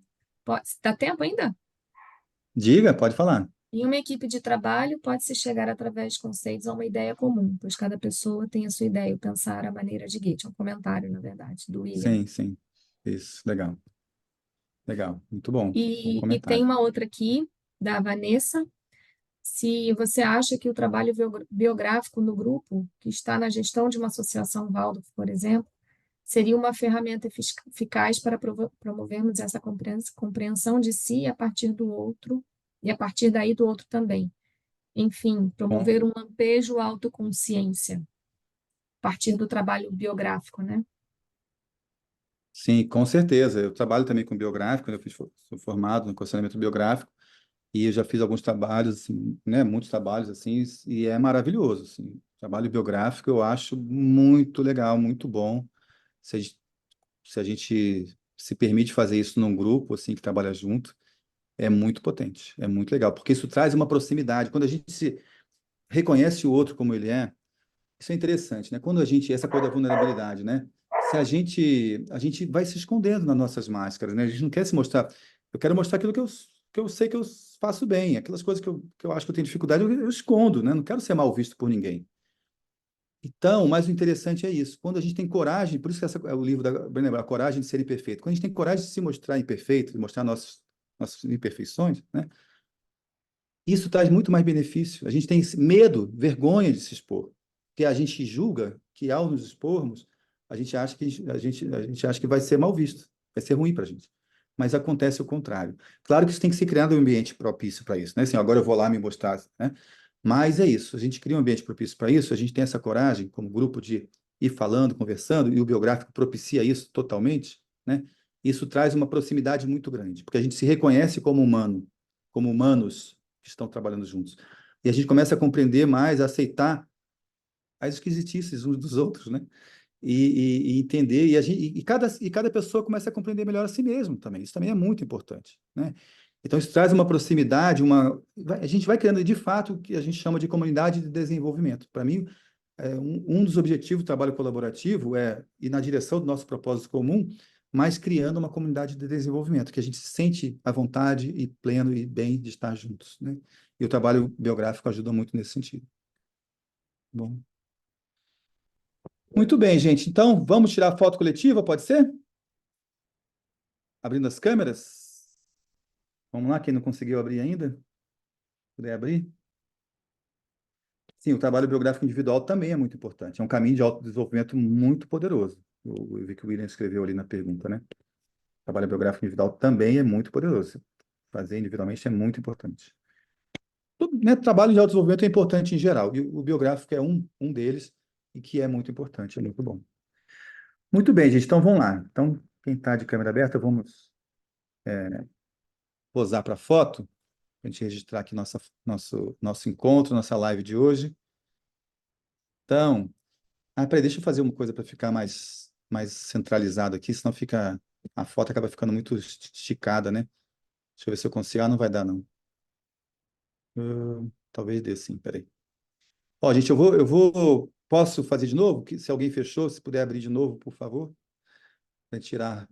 Dá tempo ainda? Diga, pode falar. Em uma equipe de trabalho, pode-se chegar através de conceitos a uma ideia comum, pois cada pessoa tem a sua ideia, o pensar, a maneira de Goethe. É um comentário, na verdade, do William. Sim, sim. Isso, legal. Legal, muito bom. Bom E tem comentário. uma outra aqui, da Vanessa. Se você acha que o trabalho biográfico no grupo, que está na gestão de uma associação Waldorf, por exemplo, seria uma ferramenta eficaz para promovermos essa compreensão de si a partir do outro, e a partir daí do outro também. Enfim, Bom, promover um lampejo autoconsciência, a partir do trabalho biográfico, né? sim, com certeza. Eu trabalho também com biográfico, né? Sou formado no condicionamento biográfico e eu já fiz alguns trabalhos, assim, né? Muitos trabalhos, assim, e é maravilhoso, assim. Trabalho biográfico eu acho muito legal, muito bom. Se a gente, se a gente se permite fazer isso num grupo, assim, que trabalha junto, é muito potente, é muito legal, porque isso traz uma proximidade. Quando a gente se reconhece o outro como ele é, isso é interessante, né? Quando essa coisa da vulnerabilidade, né? Se a gente vai se escondendo nas nossas máscaras, né? A gente não quer se mostrar. Eu quero mostrar aquilo que eu sei que eu faço bem, aquelas coisas que eu acho que eu tenho dificuldade, eu escondo, né? Não quero ser mal visto por ninguém. Então, mas o interessante é isso. Quando a gente tem coragem, por isso que esse é o livro da Brené Brown, A Coragem de Ser Imperfeito. Quando a gente tem coragem de se mostrar imperfeito, de mostrar nossas imperfeições, né? Isso traz muito mais benefício. A gente tem medo, vergonha de se expor, porque a gente julga que ao nos expormos, a gente acha que vai ser mal visto, vai ser ruim para a gente. Mas acontece o contrário. Claro que isso tem que ser criado um ambiente propício para isso, né? Assim, agora eu vou lá me mostrar, né? Mas é isso. A gente cria um ambiente propício para isso. A gente tem essa coragem, como grupo, de ir falando, conversando, e o biográfico propicia isso totalmente, né? Isso traz uma proximidade muito grande, porque a gente se reconhece como humano, como humanos que estão trabalhando juntos. E a gente começa a compreender mais, a aceitar as esquisitices uns dos outros, né? e entender, e cada pessoa começa a compreender melhor a si mesmo também. Isso também é muito importante, né? Então, isso traz uma proximidade, a gente vai criando, de fato, o que a gente chama de comunidade de desenvolvimento. Para mim, um dos objetivos do trabalho colaborativo é ir na direção do nosso propósito comum, mas criando uma comunidade de desenvolvimento, que a gente se sente à vontade e pleno e bem de estar juntos, né? E o trabalho biográfico ajuda muito nesse sentido. Bom. Muito bem, gente. Então, vamos tirar a foto coletiva, pode ser? Abrindo as câmeras. Vamos lá, quem não conseguiu abrir ainda? Puder abrir? Sim, o trabalho biográfico individual também é muito importante. É um caminho de autodesenvolvimento muito poderoso. Eu vi que o William escreveu ali na pergunta, né? O trabalho biográfico individual também é muito poderoso. Fazer individualmente é muito importante. Né, trabalho de autodesenvolvimento é importante em geral, e o biográfico é um deles, e que é muito importante, é muito bom. Muito bem, gente, então vamos lá. Então, quem está de câmera aberta, vamos posar para a foto, para a gente registrar aqui nosso encontro, nossa live de hoje. Então, peraí, deixa eu fazer uma coisa para ficar mais centralizado aqui, senão a foto acaba ficando muito esticada, né? Deixa eu ver se eu consigo. Não vai dar, não. Talvez dê sim, peraí. Ó, gente, posso fazer de novo? Se alguém fechou, se puder abrir de novo, por favor. Para tirar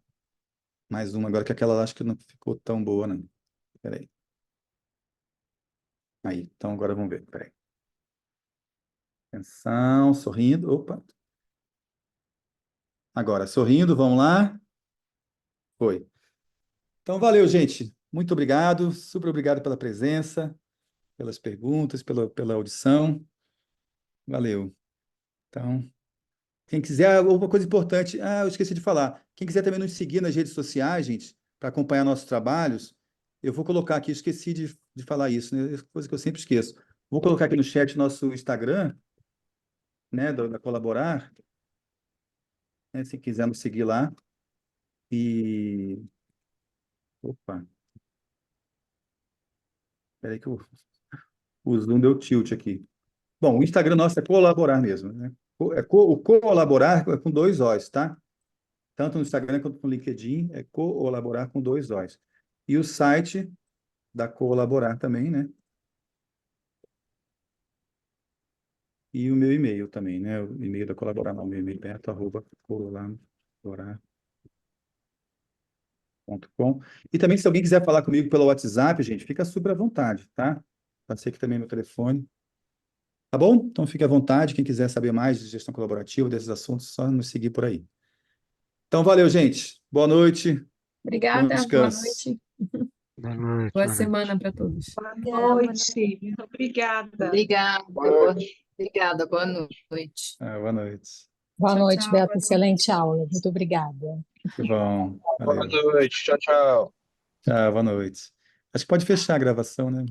mais uma agora, que aquela lá acho que não ficou tão boa, não. Peraí. Aí, então agora vamos ver, peraí. Atenção, sorrindo. Opa. Agora, sorrindo, vamos lá. Foi. Então, valeu, gente. Muito obrigado, super obrigado pela presença, pelas perguntas, pela audição. Valeu. Então, quem quiser, uma coisa importante, eu esqueci de falar. Quem quiser também nos seguir nas redes sociais, gente, para acompanhar nossos trabalhos, eu vou colocar aqui, esqueci de falar isso, né? Coisa que eu sempre esqueço. Vou colocar aqui no chat nosso Instagram, né, da Colaborar, né, se quiser nos seguir lá. E... Opa. Espera aí que o Zoom deu tilt aqui. Bom, o Instagram nosso é Colaborar mesmo, né? O Colaborar é com 2 Os, tá? Tanto no Instagram quanto no LinkedIn, é Colaborar com 2 Os. E o site da Colaborar também, né? E o meu e-mail também, né? O e-mail da Colaborar, não, meu e-mail beto@colaborar.com. E também, se alguém quiser falar comigo pelo WhatsApp, gente, fica super à vontade, tá? Pode ser que também meu telefone. Tá bom? Então, fique à vontade. Quem quiser saber mais de gestão colaborativa, desses assuntos, só nos seguir por aí. Então, valeu, gente. Boa noite. Bom Obrigada, boa descanso. noite. Boa noite. Boa semana para todos. Boa noite. Obrigada. Obrigada, obrigada, boa noite. Boa noite. Boa Tchau, noite, tchau, Beto. boa Excelente aula. Muito obrigada. Que bom. Boa Valeu. noite. Tchau, tchau. Tchau, boa noite. Acho que pode fechar a gravação, né?